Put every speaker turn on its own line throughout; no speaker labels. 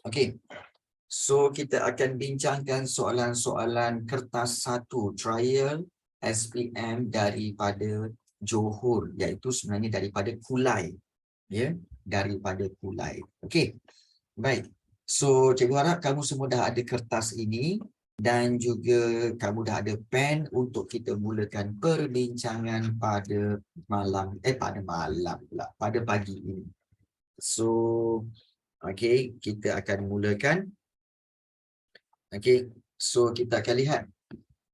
Okey. So kita akan bincangkan soalan-soalan kertas 1 trial SPM daripada Johor, iaitu sebenarnya daripada Kulai, ya, daripada Kulai. Okey. Baik. So cikgu harap kamu semua dah ada kertas ini dan juga kamu dah ada pen untuk kita mulakan perbincangan pada pada pagi ini. So okey, kita akan mulakan. Okey, so kita akan lihat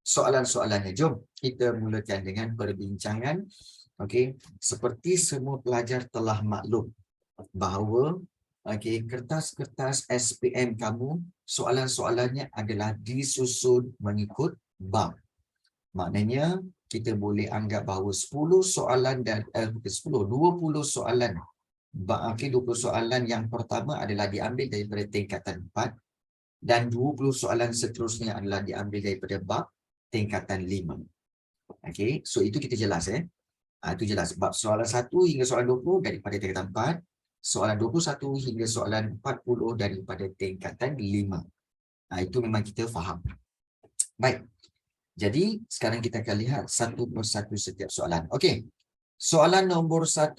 soalan-soalannya. Jom kita mulakan dengan perbincangan. Okey, seperti semua pelajar telah maklum bahawa kertas-kertas SPM kamu, soalan-soalannya adalah disusun mengikut bab. Maknanya kita boleh anggap bahawa 10 soalan dan 20 soalan. 20 soalan yang pertama adalah diambil daripada tingkatan 4. Dan 20 soalan seterusnya adalah diambil daripada bab tingkatan 5. Okey, so itu kita jelas itu jelas. Bab soalan 1 hingga soalan 20 daripada tingkatan 4, soalan 21 hingga soalan 40 daripada tingkatan 5. Itu memang kita faham. Baik. Jadi sekarang kita akan lihat satu persatu setiap soalan. Okey. Soalan nombor 1.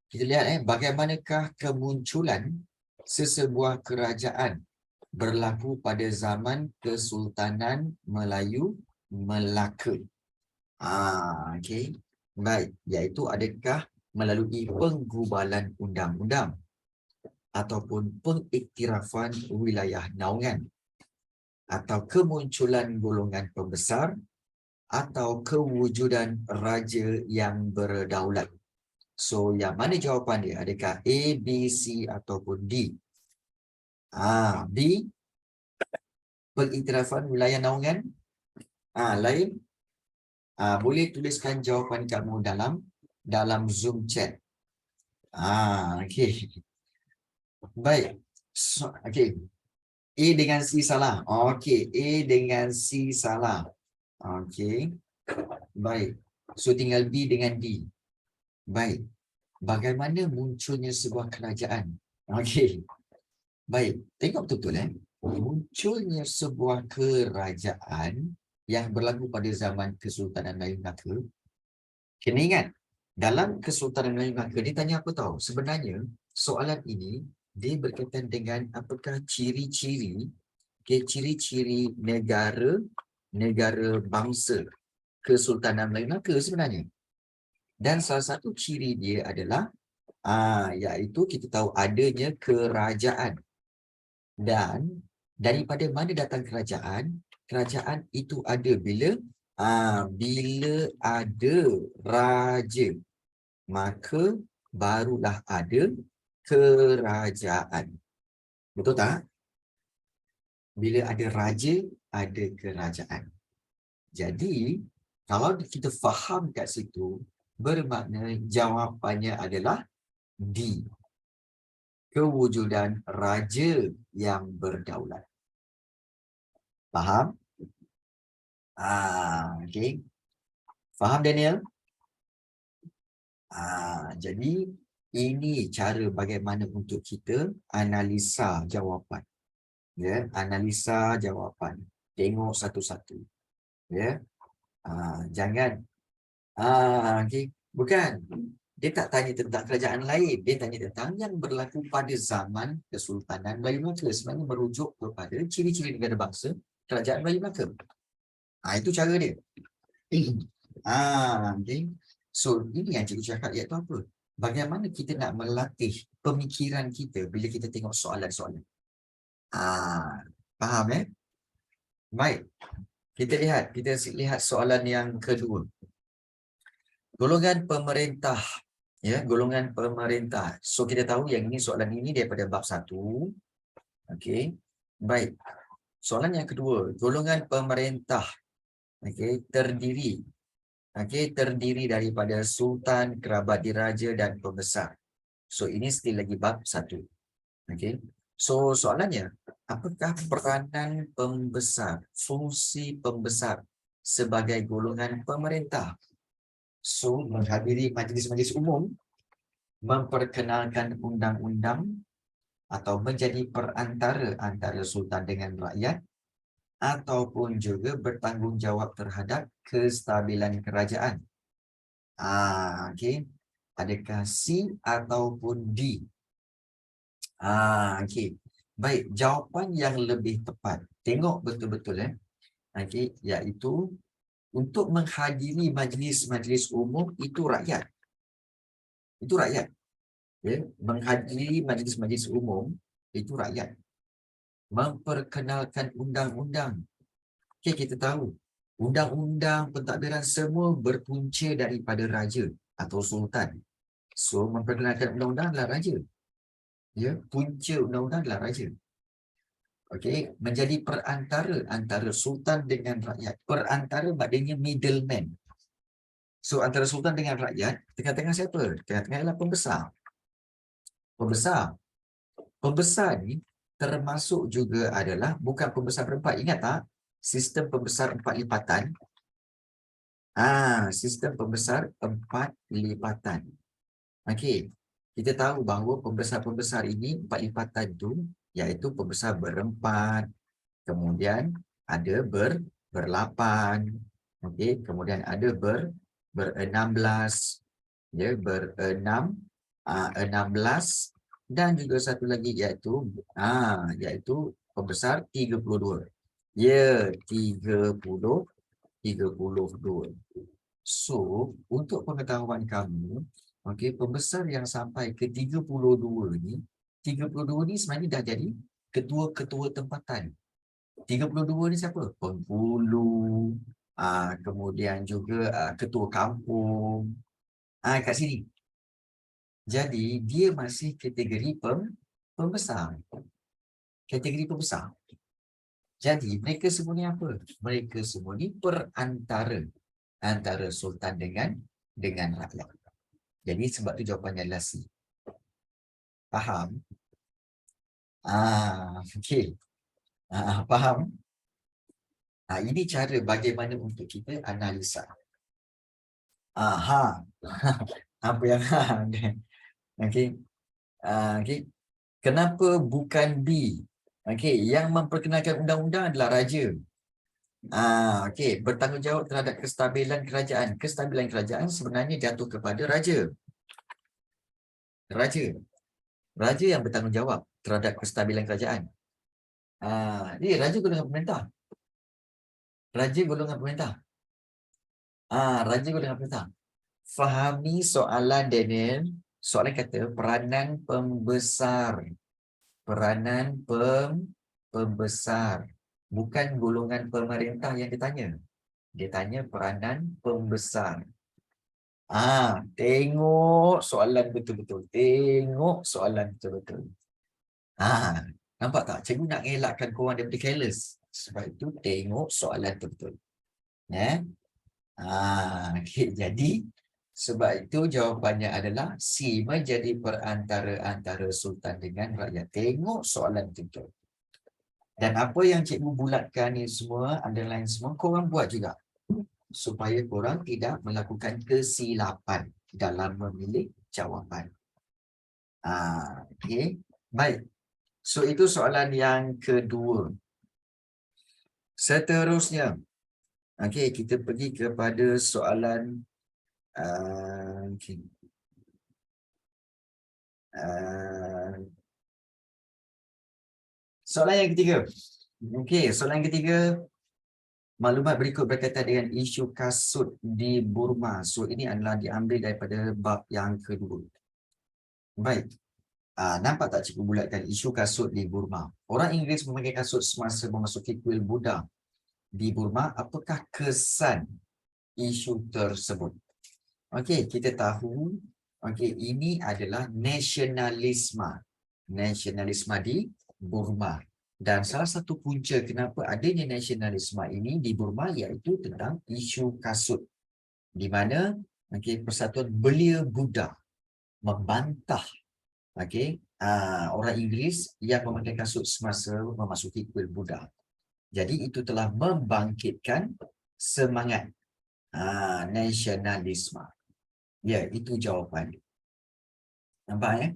Kita lihat bagaimanakah kemunculan sesebuah kerajaan berlaku pada zaman Kesultanan Melayu Melaka. Okey. Baik, iaitu adakah melalui penggubalan undang-undang ataupun pengiktirafan wilayah naungan atau kemunculan golongan pembesar atau kewujudan raja yang berdaulat. So, yang mana jawapan dia? Adakah A, B, C ataupun D? B, pengiktirafan wilayah naungan. Lain. Boleh tuliskan jawapan kamu dalam Zoom chat. Okey. Baik. So, okey. A dengan C salah. Okey, A dengan C salah. Okey. Baik. So tinggal B dengan D. Baik. Bagaimana munculnya sebuah kerajaan? Okey. Baik. Tengok betul-betul munculnya sebuah kerajaan yang berlaku pada zaman Kesultanan Melayu Melaka. Kena ingat, dalam Kesultanan Melayu Melaka, dia tanya apa tahu? Sebenarnya, soalan ini, dia berkaitan dengan apakah ciri-ciri, ciri-ciri negara bangsa Kesultanan Melayu Melaka sebenarnya. Dan salah satu ciri dia adalah, iaitu kita tahu adanya kerajaan. Dan daripada mana datang kerajaan? Kerajaan itu ada bila ada raja, maka barulah ada kerajaan. Betul tak? Bila ada raja, ada kerajaan. Jadi, kalau kita faham kat situ, bermakna jawapannya adalah D. Kewujudan raja yang berdaulat. Faham? Okey. Faham, Daniel? Jadi ini cara bagaimana untuk kita analisa jawapan. Ya, analisa jawapan. Tengok satu-satu. Ya. Jangan okey, bukan. Dia tak tanya tentang kerajaan lain, dia tanya tentang yang berlaku pada zaman Kesultanan Melayu Melaka. Sebenarnya merujuk kepada ciri-ciri negara bangsa kerajaan Melayu Melaka. Itu cara dia. Okay. So, ini yang cikgu cakap iaitu apa? Bagaimana kita nak melatih pemikiran kita bila kita tengok soalan-soalan. Faham Baik. Kita lihat soalan yang kedua. Golongan pemerintah. Ya, golongan pemerintah. So, kita tahu yang ini soalan ini daripada bab 1. Okey. Baik. Soalan yang kedua, golongan pemerintah. Okey, terdiri daripada sultan, kerabat diraja dan pembesar. So ini still lagi bab 1. Okey. So soalannya, apakah peranan pembesar, fungsi pembesar sebagai golongan pemerintah? So menghadiri majlis-majlis umum, memperkenalkan undang-undang, atau menjadi perantara antara sultan dengan rakyat, ataupun juga bertanggungjawab terhadap kestabilan kerajaan. Okey. Adakah C ataupun D? Okey. Baik, jawapan yang lebih tepat. Tengok betul-betul okey, iaitu untuk menghadiri majlis-majlis umum itu rakyat. Itu rakyat. Ya, menghadiri majlis-majlis umum itu rakyat. Memperkenalkan undang-undang. Okey, kita tahu undang-undang pentadbiran semua berpunca daripada raja atau sultan. So, memperkenalkan undang-undang adalah raja. Ya, punca undang-undang adalah raja. Okey, menjadi perantara antara sultan dengan rakyat. Perantara maknanya middleman. So, antara sultan dengan rakyat, tengah-tengah siapa? Tengah-tengah ialah pembesar. Pembesar. Pembesar ni termasuk juga adalah bukan pembesar berempat. Ingat tak? Sistem pembesar empat lipatan. Sistem pembesar empat lipatan. Okey. Kita tahu bahawa pembesar-pembesar ini empat lipatan tu iaitu pembesar berempat, kemudian ada berlapan, okey, kemudian ada berenam-belas, ya, enam belas, dan juga satu lagi iaitu pembesar 32. Ya, 32. So, untuk pengetahuan kamu, okey, pembesar yang sampai ke 32 ni, 32 ni sebenarnya dah jadi ketua-ketua tempatan. 32 ni siapa? Penghulu, kemudian juga ketua kampung. Kat sini. Jadi, dia masih kategori pembesar. Kategori pembesar. Jadi, mereka semua ni apa? Mereka semua ni perantara antara sultan dengan rakyat. Jadi, sebab tu jawapannya adalah C. Faham? Okey. Faham? Ini cara bagaimana untuk kita analisa. Apa yang okey. Okey. Kenapa bukan B? Okey, yang memperkenalkan undang-undang adalah raja. Okey, bertanggungjawab terhadap kestabilan kerajaan. Kestabilan kerajaan sebenarnya jatuh kepada raja. Raja yang bertanggungjawab terhadap kestabilan kerajaan. Dia raja golongan pemerintah. Raja golongan pemerintah. Raja golongan pemerintah. Fahami soalan Daniel. Soalan kata peranan pembesar. Peranan pembesar. Bukan golongan pemerintah yang ditanya. Dia tanya peranan pembesar. Tengok soalan betul-betul. Tengok soalan betul-betul. Nampak tak? Cikgu nak elakkan korang daripada careless. Sebab itu tengok soalan betul-betul. Okay, jadi sebab itu jawapannya adalah C, menjadi perantara antara sultan dengan rakyat. Tengok soalan betul-betul. Dan apa yang cikgu bulatkan ni semua, underline semua, korang buat juga. Supaya korang tidak melakukan kesilapan dalam memilih jawapan. Okay. Baik. So, itu soalan yang kedua. Seterusnya. Okay, kita pergi kepada soalan soalan yang ketiga. Okey, soalan yang ketiga. Maklumat berikut berkaitan dengan isu kasut di Burma. So, ini adalah diambil daripada bab yang kedua. Baik. Nampak tak cikgu bulatkan isu kasut di Burma? Orang Inggeris memakai kasut semasa memasuki kuil Buddha di Burma. Apakah kesan isu tersebut? Okey, kita tahu ini adalah nasionalisme. Nasionalisme di Burma. Dan salah satu punca kenapa adanya nasionalisme ini di Burma iaitu tentang isu kasut. Di mana Persatuan Belia Buddha membantah orang Inggeris yang memakai kasut semasa memasuki kuil Buddha. Jadi itu telah membangkitkan semangat nasionalisme. Ya, itu jawapan. Nampak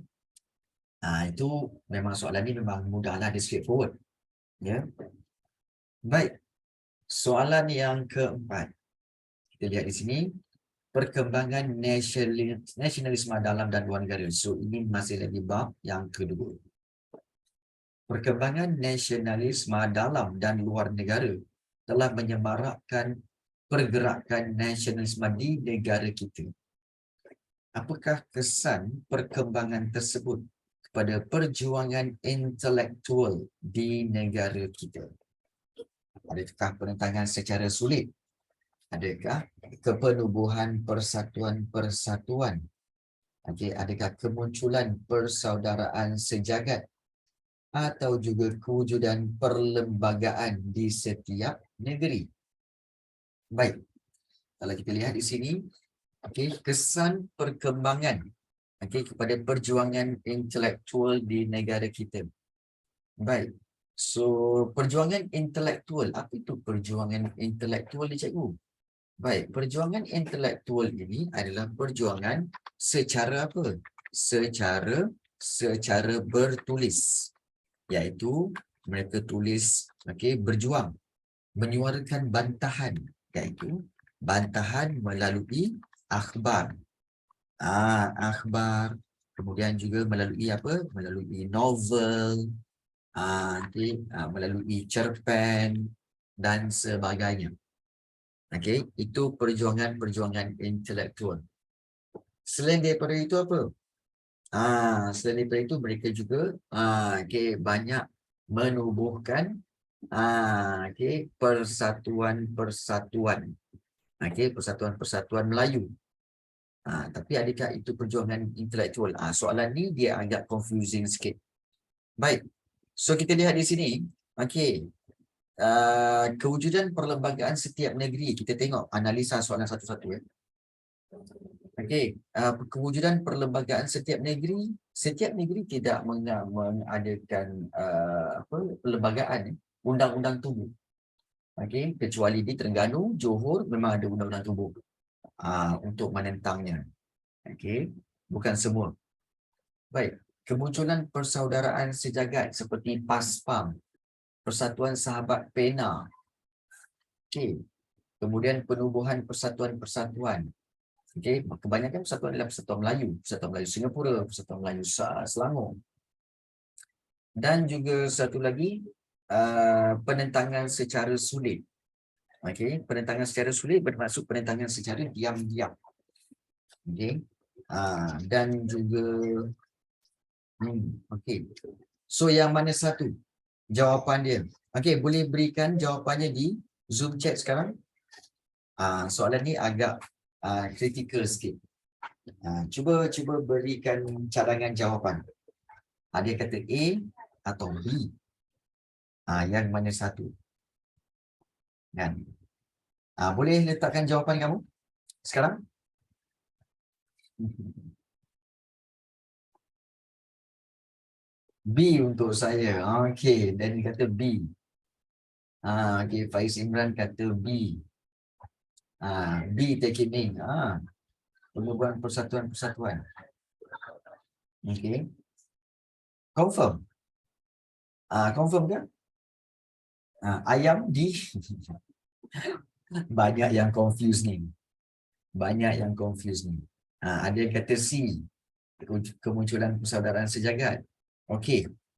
Itu memang soalan ni memang mudahlah, dia straightforward. Ya. Baik. Soalan yang keempat. Kita lihat di sini. Perkembangan nasionalisme dalam dan luar negara. So, ini masih lagi bab yang kedua. Perkembangan nasionalisme dalam dan luar negara telah menyemarakkan pergerakan nasionalisme di negara kita. Apakah kesan perkembangan tersebut kepada perjuangan intelektual di negara kita? Adakah penentangan secara sulit? Adakah kepenubuhan persatuan-persatuan? Adakah kemunculan persaudaraan sejagat? Atau juga kewujudan perlembagaan di setiap negeri? Baik, kalau kita lihat di sini, kesan perkembangan kepada perjuangan intelektual di negara kita. Baik, so perjuangan intelektual, apa itu perjuangan intelektual ni cikgu? Baik, perjuangan intelektual ini adalah perjuangan secara apa? Secara bertulis, iaitu mereka tulis berjuang, menyuarakan bantahan, iaitu bantahan melalui akhbar. Akhbar, kemudian juga melalui apa? Melalui novel, melalui cerpen dan sebagainya. Itu perjuangan-perjuangan intelektual. Selain daripada itu apa? Selain daripada itu mereka juga banyak menubuhkan persatuan-persatuan. Persatuan-persatuan Melayu. Tapi adakah itu perjuangan intelektual? Soalan ni dia agak confusing sikit. Baik. So kita lihat di sini. Kewujudan perlembagaan setiap negeri. Kita tengok analisa soalan satu-satu ya. Kewujudan perlembagaan setiap negeri tidak mengadakan perlembagaan undang-undang tubuh. Kecuali di Terengganu, Johor memang ada undang-undang tubuh untuk menentangnya. Bukan semua. Baik, kemunculan persaudaraan sejagat seperti PASPAM, Persatuan Sahabat Pena. Kemudian penubuhan persatuan-persatuan. Kebanyakan persatuan adalah Persatuan Melayu Singapura, Persatuan Melayu Selangor. Dan juga satu lagi, penentangan secara sulit. Penentangan secara sulit bermaksud penentangan secara diam-diam. Dan juga so yang mana satu jawapan dia? Boleh berikan jawapannya di Zoom chat sekarang. Soalan ni agak kritikal sikit. Cuba berikan cadangan jawapan. Ada kata A atau B. Yang mana satu? Kan? Boleh letakkan jawapan kamu sekarang? B untuk saya. Dan kata B. Faiz Imran kata B. B Tekining. Penubuhan persatuan-persatuan. Confirm? Confirm ke? Ayam di banyak yang confused ni. Ada yang kata C, kemunculan persaudaraan sejagat.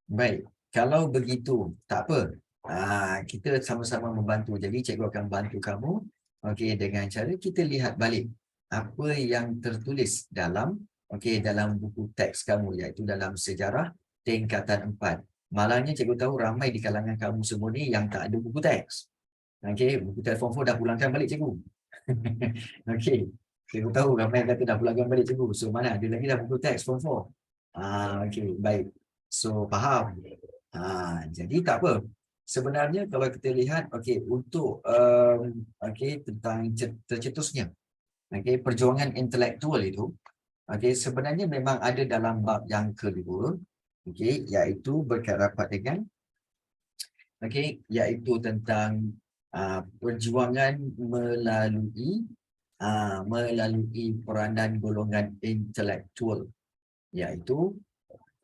Baik. Kalau begitu, tak apa. Kita sama-sama membantu. Jadi cikgu akan bantu kamu dengan cara kita lihat balik apa yang tertulis dalam dalam buku teks kamu, iaitu dalam sejarah tingkatan 4. Malangnya cikgu tahu ramai di kalangan kamu semua ni yang tak ada buku teks. Buku teks form 4 dah pulangkan balik cikgu. Cikgu tahu ramai yang kata dah pulangkan balik cikgu. So mana ada lagi dah buku teks form 4. Baik. So faham. Jadi tak apa. Sebenarnya kalau kita lihat untuk tentang tercetusnya perjuangan intelektual itu sebenarnya memang ada dalam bab yang kedua, iaitu berkait rapat dengan iaitu tentang perjuangan melalui peranan golongan intelektual, iaitu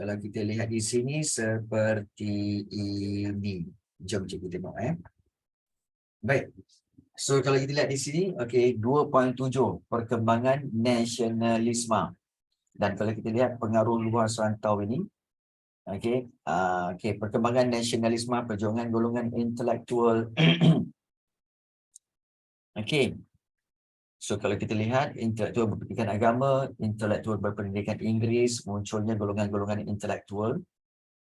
Kalau kita lihat di sini seperti ini. Jom cikgu tengok Baik. So kalau kita lihat di sini, okey, 2.7 perkembangan nasionalisme. Dan kalau kita lihat pengaruh luar rantau ini, okey, perkembangan nasionalisme, perjuangan golongan intelektual. Okey. So kalau kita lihat intelektual berpendidikan agama, intelektual berpendidikan Inggeris, munculnya golongan-golongan intelektual.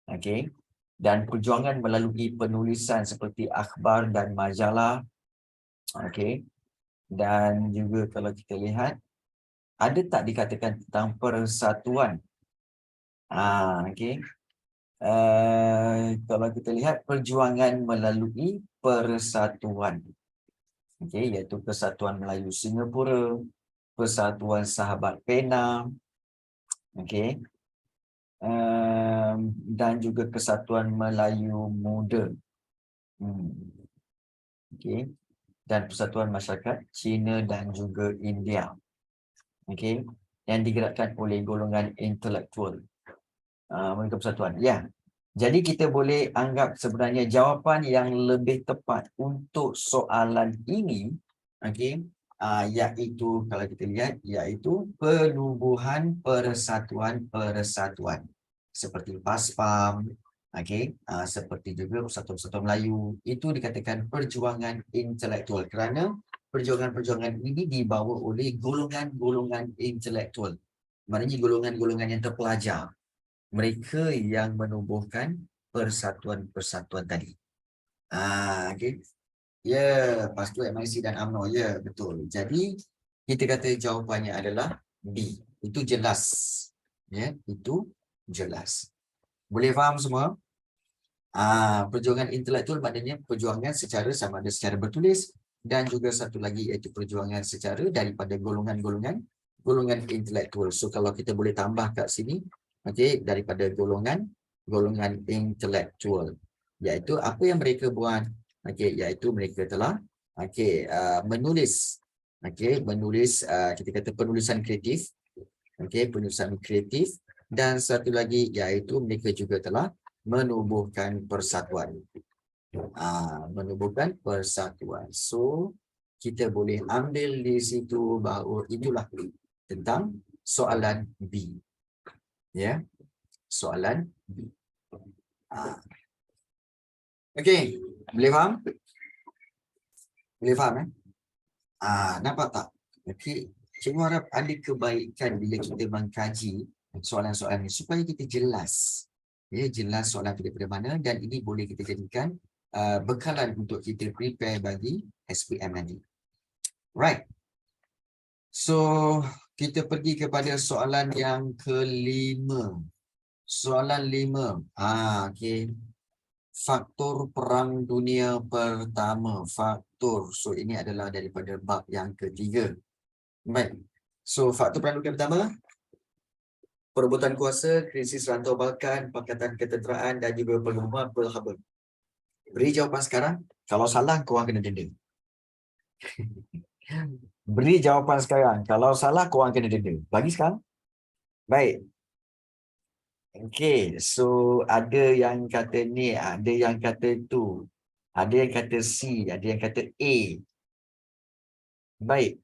Okey. Dan perjuangan melalui penulisan seperti akhbar dan majalah. Okey. Dan juga kalau kita lihat, ada tak dikatakan tentang persatuan? Okey. Kalau kita lihat perjuangan melalui persatuan. Okey, iaitu Persatuan Melayu Singapura, Persatuan Sahabat Penang. Okey. Dan juga Kesatuan Melayu Muda. Okey. Dan Persatuan Masyarakat Cina dan juga India. Okey. Yang digerakkan oleh golongan intelektual. Mereka persatuan. Ya. Jadi kita boleh anggap sebenarnya jawapan yang lebih tepat untuk soalan ini, okey, iaitu kalau kita lihat, iaitu penubuhan persatuan-persatuan. Seperti PASPAM, okey, seperti juga Persatuan Melayu, itu dikatakan perjuangan intelektual kerana perjuangan-perjuangan ini dibawa oleh golongan-golongan intelektual. Maknanya golongan-golongan yang terpelajar. Mereka yang menubuhkan persatuan-persatuan tadi. Okey. Ya, lepas tu MIC dan UMNO. Ya, betul. Jadi, kita kata jawapannya adalah B. Itu jelas. Ya, itu jelas. Boleh faham semua? Perjuangan intelektual maknanya perjuangan secara sama ada secara bertulis dan juga satu lagi iaitu perjuangan secara daripada golongan-golongan intelektual. So, kalau kita boleh tambah kat sini, okey, daripada golongan intelektual, iaitu apa yang mereka buat, okey, iaitu mereka telah menulis, kita kata penulisan kreatif, okey, penulisan kreatif, dan satu lagi iaitu mereka juga telah menubuhkan persatuan. Menubuhkan persatuan. So, kita boleh ambil di situ bahawa itulah tentang soalan B. Ya, soalan B. Okey, boleh faham? Boleh faham nampak tak? Okey, cikgu harap ada kebaikan bila kita mengkaji soalan-soalan ini supaya kita jelas. Ya, jelas soalan daripada mana dan ini boleh kita jadikan bekalan untuk kita prepare bagi SPM nanti. Right. So, kita pergi kepada soalan yang kelima. Soalan 5. Okey. Faktor Perang Dunia Pertama. Faktor. So, ini adalah daripada bab yang ketiga. Baik. So, faktor Perang Dunia Pertama, perebutan kuasa, krisis rantau Balkan, Pakatan Ketenteraan dan juga pengumuman Pearl Harbor. Beri jawapan sekarang. Kalau salah, korang kena denda. Beri jawapan sekarang. Kalau salah, korang kena denda. Bagi sekarang. Baik. Okey, so ada yang kata ni, ada yang kata tu. Ada yang kata C, ada yang kata A. Baik.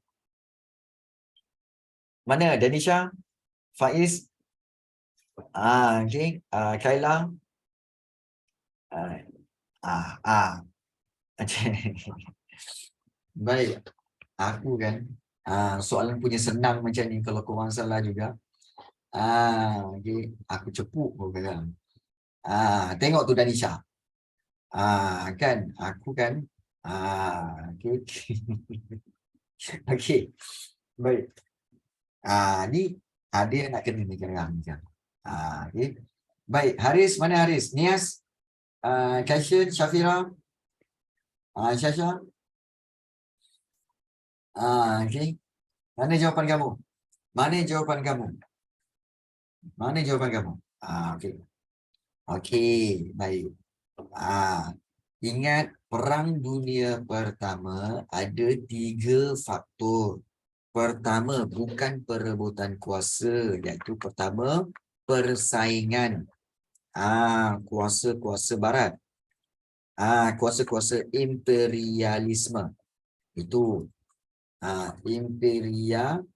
Mana? Danisha? Faiz? Okey. Kayla? Baik. Aku kan, soalan punya senang macam ni kalau korang salah juga. Okay. Aku cepuk kau sekarang. Tengok tu Danisha. Kan, aku kan. Okay. Okey. Baik. Ni ada yang nak kena ni sekarang. Okay. Baik, Haris, mana Haris? Nias? Kaishan, Syafira? Syasha? Okay. Mana jawapan kamu? Mana jawapan kamu? Mana jawapan kamu? Okey. Okey, baik. Ingat, Perang Dunia Pertama ada 3 faktor. Pertama, bukan perebutan kuasa, iaitu pertama, persaingan kuasa-kuasa barat, kuasa-kuasa imperialisme. Itu imperialisme.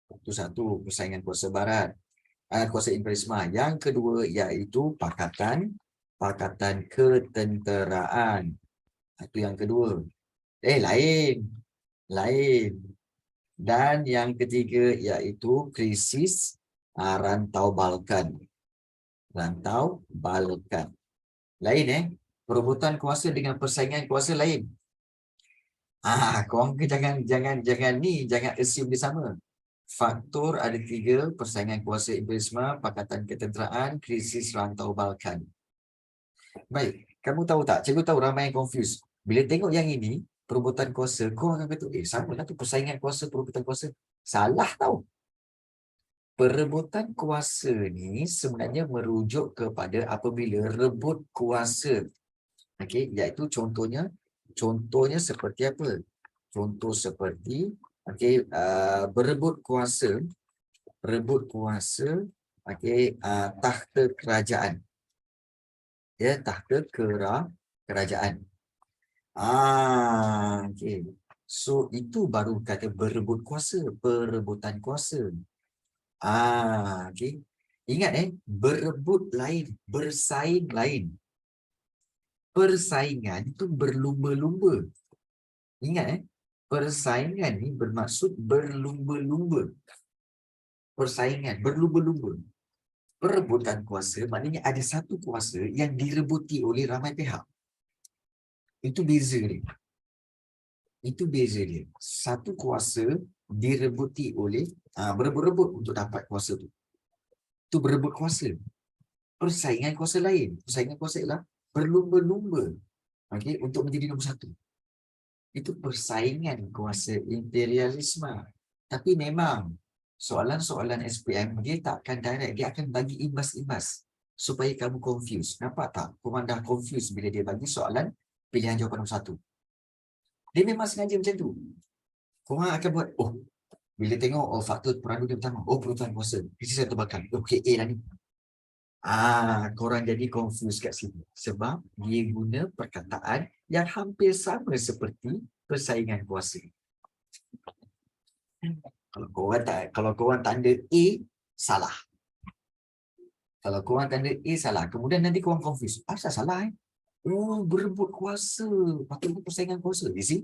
Itu satu, persaingan kuasa barat, kuasa imperialisme. Yang kedua iaitu pakatan ketenteraan. Itu yang kedua. Lain. Dan yang ketiga iaitu krisis rantau Balkan. Lain perebutan kuasa dengan persaingan kuasa lain. Korang jangan assume dia sama. Faktor ada 3, persaingan kuasa imperialisme, pakatan ketenteraan, krisis rantau Balkan. Baik, kamu tahu tak? Cikgu tahu ramai yang confused. Bila tengok yang ini, perebutan kuasa, kau akan kata, sama lah tu persaingan kuasa, perebutan kuasa. Salah tau. Perebutan kuasa ni sebenarnya merujuk kepada apabila rebut kuasa. Okey, iaitu contohnya seperti apa? Contoh seperti berebut kuasa, takhta kerajaan. Takhta kerajaan. Okey. So itu baru kata berebut kuasa, perebutan kuasa. Okey. Ingat berebut lain, bersaing lain. Persaingan itu berlumba-lumba. Ingat persaingan ni bermaksud berlumba-lumba. Persaingan berlumba-lumba. Perebutan kuasa maknanya ada satu kuasa yang direbuti oleh ramai pihak. Itu beza dia. Satu kuasa direbuti oleh berebut-rebut untuk dapat kuasa tu. Itu berebut kuasa. Persaingan kuasa lain. Persaingan kuasa ialah berlumba-lumba. Okey, untuk menjadi nombor satu. Itu persaingan kuasa imperialisme. Tapi memang soalan-soalan SPM dia tak akan direct, dia akan bagi imbas-imbas supaya kamu confuse. Nampak tak? Korang dah confuse bila dia bagi soalan pilihan jawapan nombor satu. Dia memang sengaja macam tu. Korang akan buat, bila tengok faktor perang dunia pertama, perubahan kuasa, krisis rantau Balkan, okey, A lah ni. Korang jadi confuse kat sini. Sebab dia guna perkataan yang hampir sama seperti persaingan kuasa. Kalau korang tanda A, salah. Kalau korang tanda A, salah. Kemudian nanti korang confuse. Asal salah berebut kuasa. Patutnya persaingan kuasa. You see?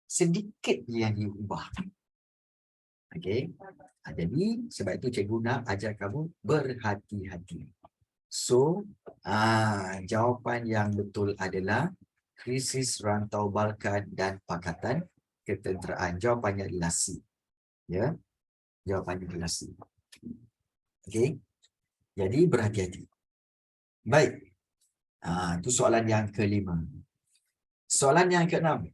Sedikit yang diubah. Okey. Jadi, sebab itu cikgu nak ajar kamu berhati-hati. So, jawapan yang betul adalah krisis rantau Balkan dan pakatan ketenteraan. Jawapannya adalah C. Ya. Jawapannya adalah C. Okey. Jadi berhati-hati. Baik. Itu soalan yang kelima. Soalan yang keenam.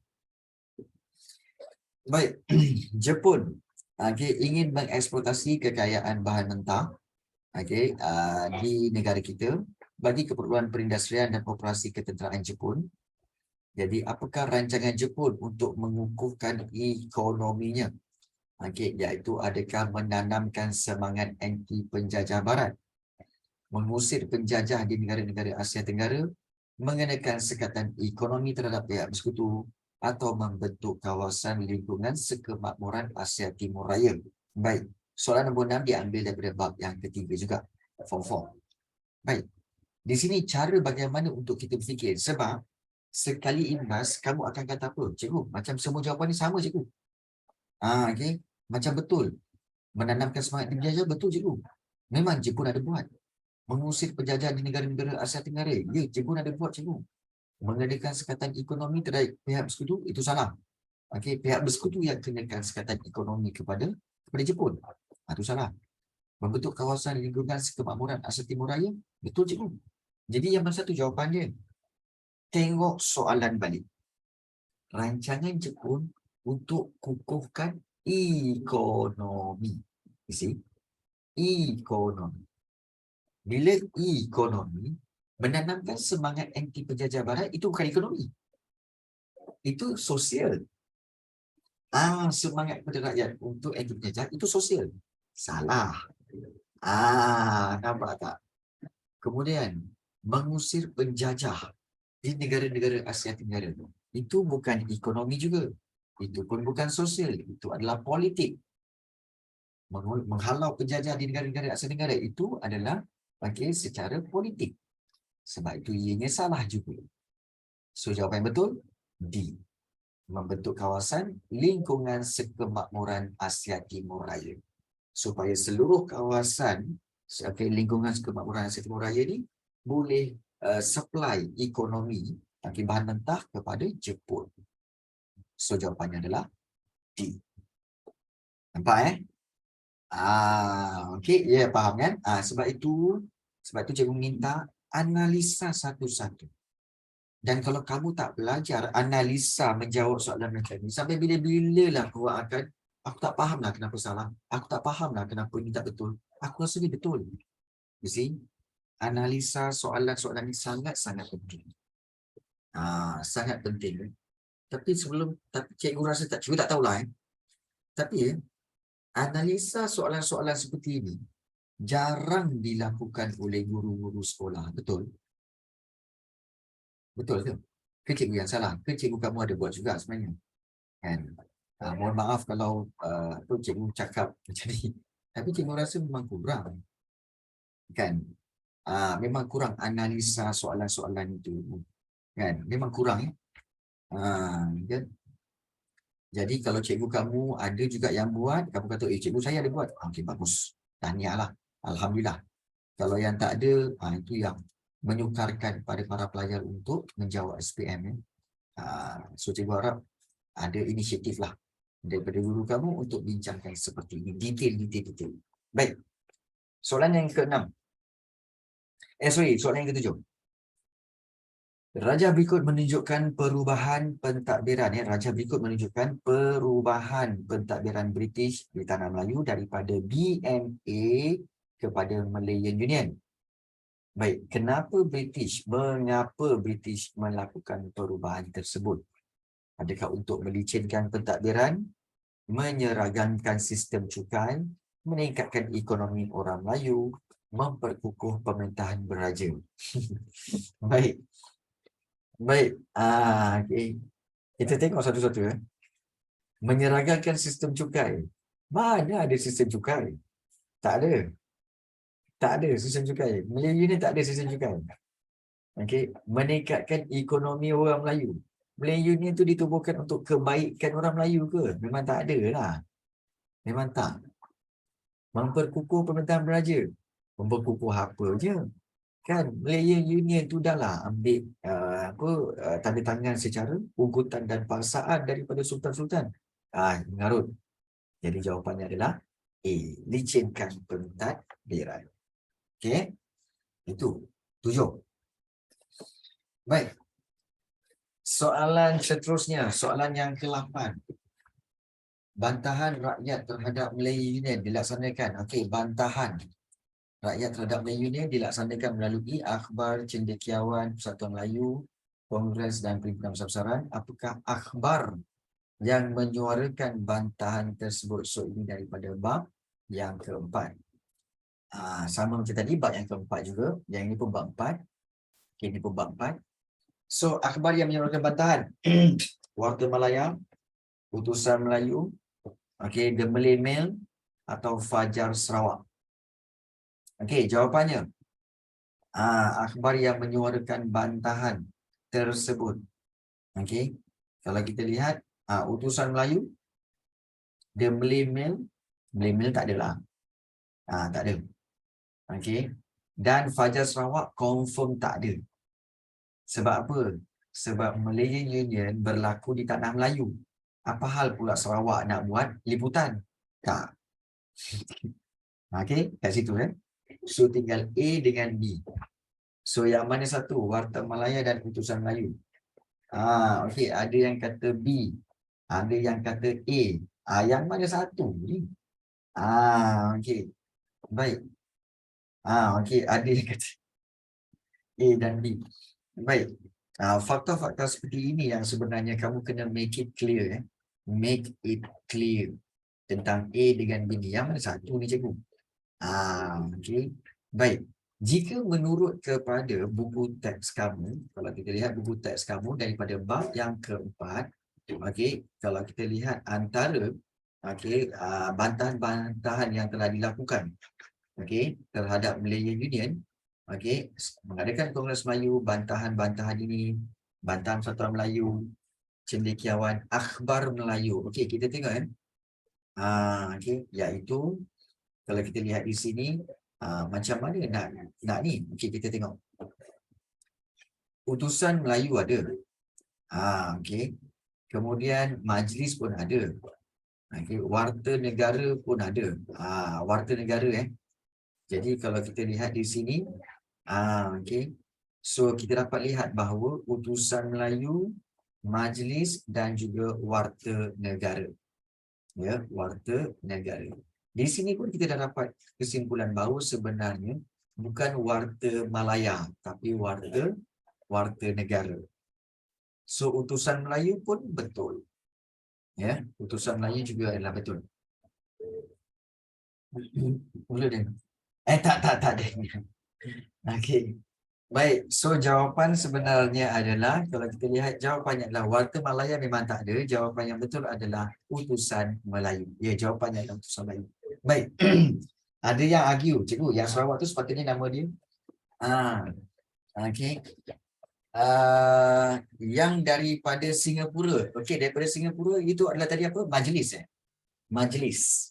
Baik. Jepun ingin mengeksploitasi kekayaan bahan mentah di negara kita bagi keperluan perindustrian dan operasi ketenteraan Jepun. Jadi apakah rancangan Jepun untuk mengukuhkan ekonominya? Iaitu adakah menanamkan semangat anti penjajah barat, mengusir penjajah di negara-negara Asia Tenggara, mengenakan sekatan ekonomi terhadap pihak bersekutu, atau membentuk kawasan lingkungan sekemakmuran Asia Timur Raya. Baik, soalan nombor 6 diambil daripada bab yang ketiga juga, form 4. Baik, di sini cara bagaimana untuk kita berfikir, sebab sekali imbas kamu akan kata apa? Cikgu, macam semua jawapan ni sama cikgu. Okey, macam betul. Menanamkan semangat penjajah, betul cikgu. Memang Jepun ada buat. Mengusir penjajah di negara-negara Asia Tenggara, ya Jepun ada buat cikgu. Mengadakan sekatan ekonomi terhadap pihak bersekutu, itu salah. Okey, pihak bersekutu yang kenakan sekatan ekonomi kepada Jepun. Itu salah. Membentuk kawasan lingkungan sekemakmuran Asia Timur Raya, betul cikgu. Jadi yang mana satu jawapannya? Tengok soalan balik. Rancangan Jepun untuk kukuhkan ekonomi. You see? Ekonomi. Bila ekonomi menanamkan semangat anti penjajah barat, itu bukan ekonomi. Itu sosial. Semangat pada rakyat untuk anti penjajah, itu sosial. Salah. Nampak tak? Kemudian, mengusir penjajah di negara-negara Asia Tenggara. Itu bukan ekonomi juga. Itu pun bukan sosial. Itu adalah politik. Menghalau penjajah di negara-negara Asia Tenggara itu adalah secara politik. Sebab itu ianya salah juga. So, jawapan yang betul, D. Membentuk kawasan lingkungan sekemakmuran Asia Timur Raya. Supaya seluruh kawasan lingkungan sekemakmuran Asia Timur Raya ni boleh supply ekonomi bahan mentah kepada Jepun. So, jawapannya adalah D. Nampak okey, ya, faham kan? Sebab itu cikgu minta analisa satu-satu. Dan kalau kamu tak belajar analisa menjawab soalan macam ni, sampai bila-bila lah kau akan, aku tak faham lah kenapa salah, aku tak faham lah kenapa ni tak betul, aku rasa ni betul. You see? Analisa soalan-soalan ni sangat-sangat penting. Sangat penting. Tapi cikgu rasa cikgu tak tahulah. Tapi analisa soalan-soalan seperti ini jarang dilakukan oleh guru-guru sekolah. Betul? Betul ke? Ke cikgu yang salah? Ke cikgu kamu ada buat juga sebenarnya? Kan? Mohon maaf kalau cikgu cakap macam ni. Tapi cikgu rasa memang kurang. Kan? Memang kurang analisa soalan-soalan itu. Kan? Memang kurang. Kan? Jadi kalau cikgu kamu ada juga yang buat, kamu kata, cikgu saya ada buat. Okey, bagus. Tahniahlah. Alhamdulillah. Kalau yang tak ada, itu yang menyukarkan pada para pelajar untuk menjawab SPM. So, cikgu harap ada inisiatif lah daripada guru kamu untuk bincangkan seperti ini. Detail. Baik. Soalan yang ke-6. Soalan yang ke-7. Raja berikut menunjukkan perubahan pentadbiran. Raja berikut menunjukkan perubahan pentadbiran British di tanah Melayu daripada BMA kepada Malayan Union. Baik, mengapa British melakukan perubahan tersebut? Adakah untuk melicinkan pentadbiran, menyeragamkan sistem cukai, meningkatkan ekonomi orang Melayu, memperkukuh pemerintahan beraja? Baik. Okay. Kita tengok satu-satu. Menyeragamkan sistem cukai. Mana ada sistem cukai? Tak ada. Tak ada sistem cukai. Melayu ni tak ada sistem cukai. Okay. Meningkatkan ekonomi orang Melayu. Melayu ni tu ditubuhkan untuk kebaikan orang Melayu ke? Memang tak ada lah. Memang tak. Memperkukuh pemerintahan beraja. Memperkukuh apa je? Kan Malayan Union tu dah lah ambil tanda tangan secara ugutan dan paksaan daripada sultan-sultan. Mengarut. Jadi jawapannya adalah A. Licinkan pentadbiran. Okey. Itu 7. Baik. Soalan seterusnya, soalan yang ke-8. Bantahan rakyat terhadap Malayan Union dilaksanakan. Okey, bantahan rakyat terhadap Melayu Union dilaksanakan melalui akhbar cendekiawan Persatuan Melayu, Kongres dan Perhimpunan Besar-besaran. Apakah akhbar yang menyuarakan bantahan tersebut? So, ini daripada bab yang keempat. Sama macam tadi, bab yang keempat juga. Yang ini pun bab 4. Okay, ini pun bab 4. So, akhbar yang menyuarakan bantahan. Warta Malaya, Utusan Melayu, The Malay Mail atau Fajar Sarawak. Okey, jawapannya. Akhbar yang menyuarakan bantahan tersebut. Okey. Kalau kita lihat, Utusan Melayu, The Malay Mail tak adalah. Tak ada. Okey. Dan Fajar Sarawak confirm tak ada. Sebab apa? Sebab Malayan Union berlaku di tanah Melayu. Apa hal pula Sarawak nak buat liputan? Tak. Okey, kat situ So, tinggal A dengan B. So, yang mana satu? Warta Malaya dan Utusan Melayu. Okey, ada yang kata B. Ada yang kata A. Yang mana satu ni? Okey. Baik. Okey, ada yang kata A dan B. Baik. Fakta-fakta seperti ini yang sebenarnya kamu kena make it clear. Make it clear tentang A dengan B ni. Yang mana satu ni, cikgu? Okey. Baik. Jika menurut kepada buku teks kamu, kalau kita lihat buku teks kamu daripada bab yang keempat, okey, kalau kita lihat antara okey, bantahan-bantahan yang telah dilakukan okey, terhadap Malayan Union, okey, mengadakan Kongres Melayu, bantahan-bantahan ini, bantahan Persatuan Melayu, cendekiawan, akhbar Melayu. Okey, kita tengok kan. Okey, iaitu kalau kita lihat di sini, macam mana nak ni? Okey, kita tengok. Utusan Melayu ada. Okey. Kemudian majlis pun ada. Okey, warta negara pun ada. Warta negara Jadi kalau kita lihat di sini, okey. So kita dapat lihat bahawa utusan Melayu, majlis dan juga warta negara. Ya, warta negara. Di sini pun kita dah dapat kesimpulan bahawa sebenarnya bukan warta Malaya, tapi warta negara. So utusan Melayu pun betul. Ya, utusan Melayu juga adalah betul. Mula dia. Tak ada. Okey. Baik, so jawapan sebenarnya adalah, kalau kita lihat jawapannya adalah warta Malaya memang tak ada. Jawapan yang betul adalah utusan Melayu. Ya, jawapannya adalah utusan Melayu. Baik. Ada yang argue, cikgu, yang Sarawak tu sepatutnya nama dia. Okey. Yang daripada Singapura. Okey, daripada Singapura itu adalah tadi apa? Majlis. Majlis.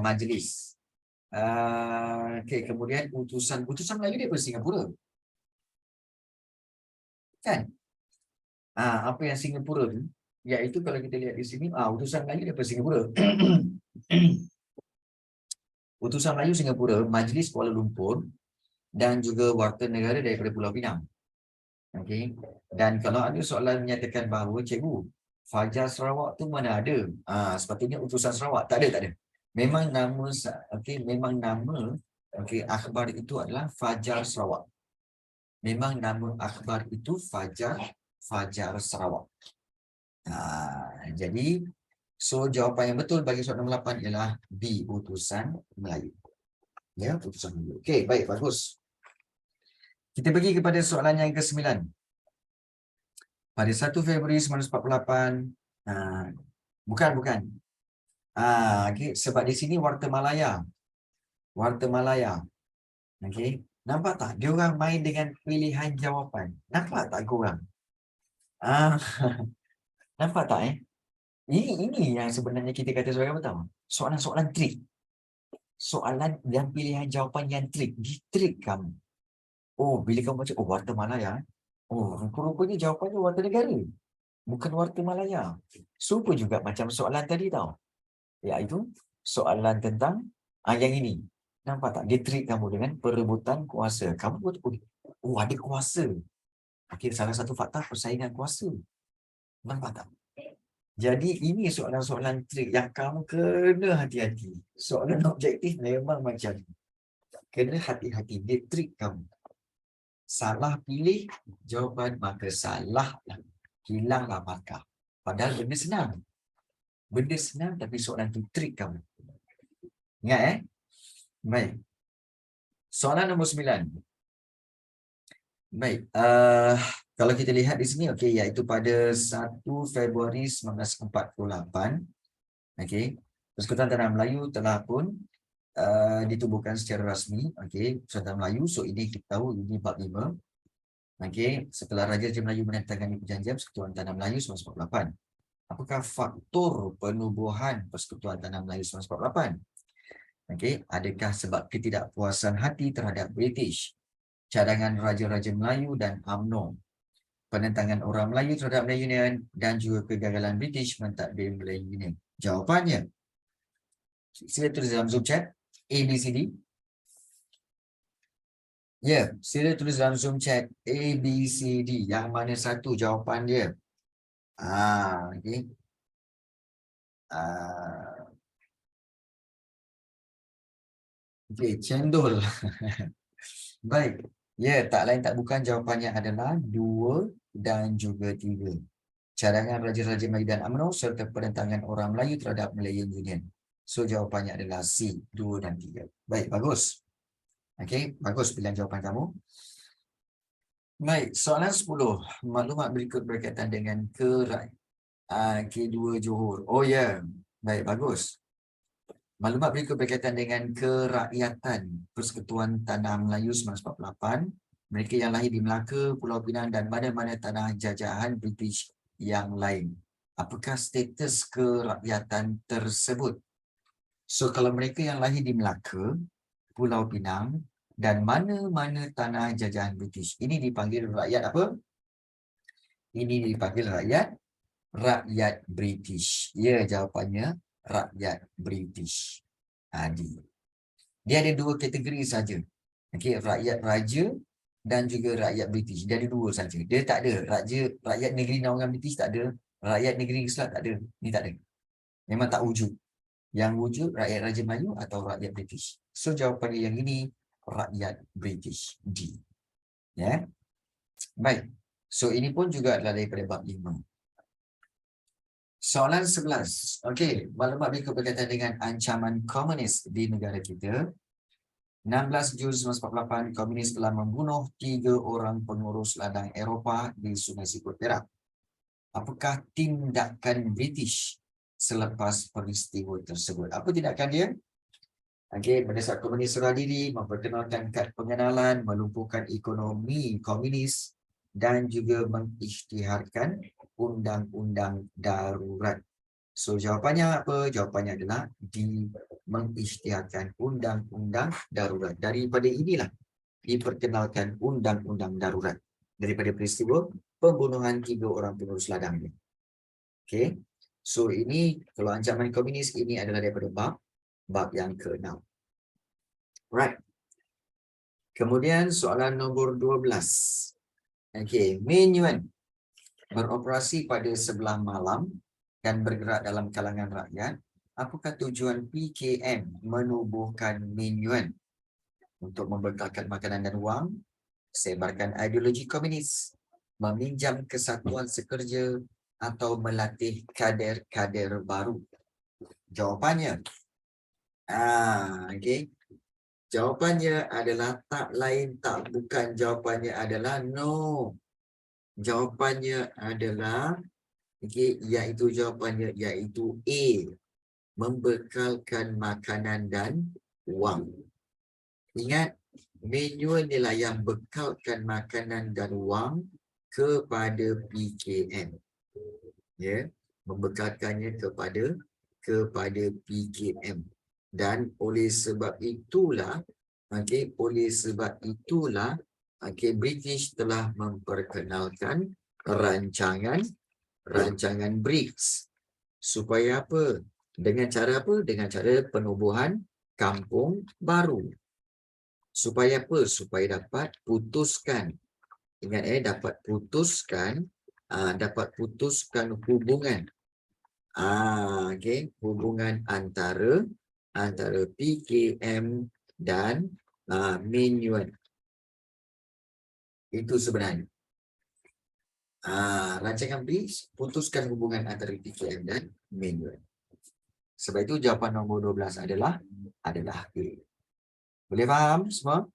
Majlis. Okey, kemudian utusan Melayu daripada Singapura. Kan? Apa yang Singapura tu, iaitu kalau kita lihat di sini, utusan Melayu daripada Singapura. Utusan Melayu Singapura, Majlis Kuala Lumpur dan juga warta negara daripada Pulau Pinang. Okey. Dan kalau ada soalan menyatakan bahawa cikgu, Fajar Sarawak tu mana ada? Sepatutnya utusan Sarawak. Tak ada. Memang nama akhbar itu adalah Fajar Sarawak. Memang nama akhbar itu Fajar Sarawak. Jadi so jawapan yang betul bagi soalan nombor 8 ialah B, utusan Melayu. Ya, utusan Melayu. Okey, baik, bagus. Kita pergi kepada soalan yang ke-9. Pada 1 Februari 1948, bukan. Okay. Sebab di sini warta Malaya. Okey. Nampak tak? Dia orang main dengan pilihan jawapan. Nampak tak korang? Nampak tak Ini yang sebenarnya kita kata sebagai apa tahu? Soalan-soalan trik. Soalan yang pilihan jawapan yang trik. Di trik kamu. Bila kamu baca, warta Malaya. Rupa-rupanya jawapannya warta negara. Bukan warta Malaya. Super juga macam soalan tadi tau. Iaitu soalan tentang yang ini. Nampak tak? Dia trik kamu dengan perebutan kuasa. Kamu betul, ada kuasa. Okey, salah satu fakta persaingan kuasa. Nampak tak? Jadi ini soalan-soalan trik yang kamu kena hati-hati. Soalan objektif memang macam ni. Kena hati-hati. Dia trik kamu. Salah pilih jawapan, maka salah lah. Hilanglah markah. Padahal benda senang. Benda senang tapi soalan tu trik kamu. Ingat Baik. Soalan nombor 9. Baik. Kalau kita lihat di sini, okey, iaitu pada 1 Februari 1948, okey, Persekutuan Tanah Melayu telah pun ditubuhkan secara rasmi, okey, Persekutuan Melayu. So ini kita tahu ini bab 5. Okey, setelah Raja-Raja Melayu menandatangani perjanjian Persekutuan Tanah Melayu 1948. Apakah faktor penubuhan Persekutuan Tanah Melayu 1948? Okey, adakah sebab ketidakpuasan hati terhadap British, cadangan Raja-Raja Melayu dan UMNO, penentangan orang Melayu terhadap Melayu Union dan juga kegagalan British mentadbir Melayu Union? Jawapannya, sila tulis dalam Zoom chat A, B, C, D. Ya, sila tulis dalam Zoom chat A, B, C, D. Yang mana satu jawapan dia? Okey. Okey, cendol. Baik. Ya, tak lain tak bukan jawapannya adalah 2 dan juga 3. Cadangan Raja-Raja Melayu dan UMNO serta penentangan orang Melayu terhadap Malayan Union. So jawapannya adalah C, 2 dan 3. Baik, bagus. Okey, bagus pilihan jawapan kamu. Baik, soalan 10. Maklumat berikut berkaitan dengan K2 Johor. Oh ya, yeah. Baik, bagus. Maklumat berikut berkaitan dengan kerakyatan Persekutuan Tanah Melayu 1948. Mereka yang lahir di Melaka, Pulau Pinang dan mana-mana tanah jajahan British yang lain. Apakah status kerakyatan tersebut? So, kalau mereka yang lahir di Melaka, Pulau Pinang dan mana-mana tanah jajahan British, ini dipanggil rakyat apa? Ini dipanggil rakyat British. Ya, jawapannya rakyat British. Dia ada 2 kategori saja. Okey, rakyat raja dan juga rakyat British. Dia ada 2 saja. Dia tak ada rakyat negeri naungan British, tak ada. Rakyat negeri Islam tak ada. Ni tak ada. Memang tak wujud. Yang wujud rakyat Raja Melayu atau rakyat British. So jawapan yang ini rakyat British. D. Ya. Baik. So ini pun juga adalah daripada bab 5. Soalan 11. Okey, maklumat berikut berkaitan dengan ancaman komunis di negara kita. 16 Jun 1948, komunis telah membunuh 3 orang pengurus ladang Eropah di Sungai Siput Perak. Apakah tindakan British selepas peristiwa tersebut? Apa tindakan dia? Okey, mendesak komunis serah diri, memperkenalkan kad pengenalan, melumpuhkan ekonomi komunis dan juga mengisytiharkan undang-undang darurat. So jawapannya apa? Jawapannya adalah mengisytiharkan undang-undang darurat. Daripada inilah diperkenalkan undang-undang darurat. Daripada peristiwa pembunuhan 3 orang pengurus ladang ini. Okey. So ini kalau ancaman komunis ini adalah daripada bab yang ke-6. Right. Kemudian soalan nombor 12. Okey, Min Yuan beroperasi pada sebelah malam dan bergerak dalam kalangan rakyat. Apakah tujuan PKM menubuhkan Min Yuan? Untuk membekalkan makanan dan wang, sebarkan ideologi komunis, meminjam kesatuan sekerja atau melatih kader-kader baru. Jawapannya, okey. Jawapannya adalah tak lain tak bukan, jawapannya adalah no. Jawapannya adalah okey, iaitu jawapannya iaitu A, membekalkan makanan dan wang. Ingat, menu inilah yang bekalkan makanan dan wang kepada PKM. Ya, membekalkannya kepada PKM. Dan oleh sebab itulah, British telah memperkenalkan rancangan BRICS. Supaya apa? Dengan cara apa? Dengan cara penubuhan kampung baru. Supaya apa? Supaya dapat putuskan. Ingat dapat putuskan hubungan. Hubungan antara PKM dan Min Yuan. Itu sebenarnya. Rancangan BRICS putuskan hubungan antara PKM dan Min Yuan. Sebab itu jawapan nombor 12 adalah A. Boleh faham semua?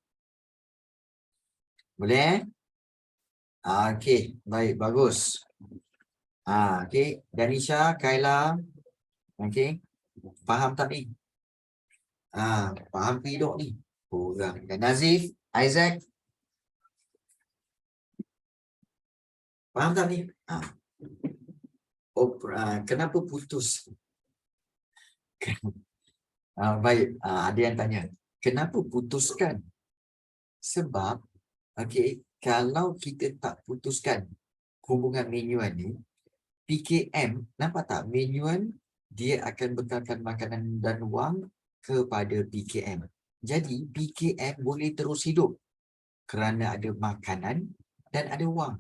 Boleh? Okey, baik, bagus. Okey, Danisha, Kaila. Okey. Faham tak ni? Faham hidup ni. Kurang. Dan Nazif, Isaac. Faham tak ni? Kenapa putus? Baik, ada yang tanya. Kenapa putuskan? Sebab, okey, kalau kita tak putuskan hubungan Min Yuan ni, PKM, nampak tak? Min Yuan, dia akan bekalkan makanan dan wang kepada PKM. Jadi, PKM boleh terus hidup kerana ada makanan dan ada wang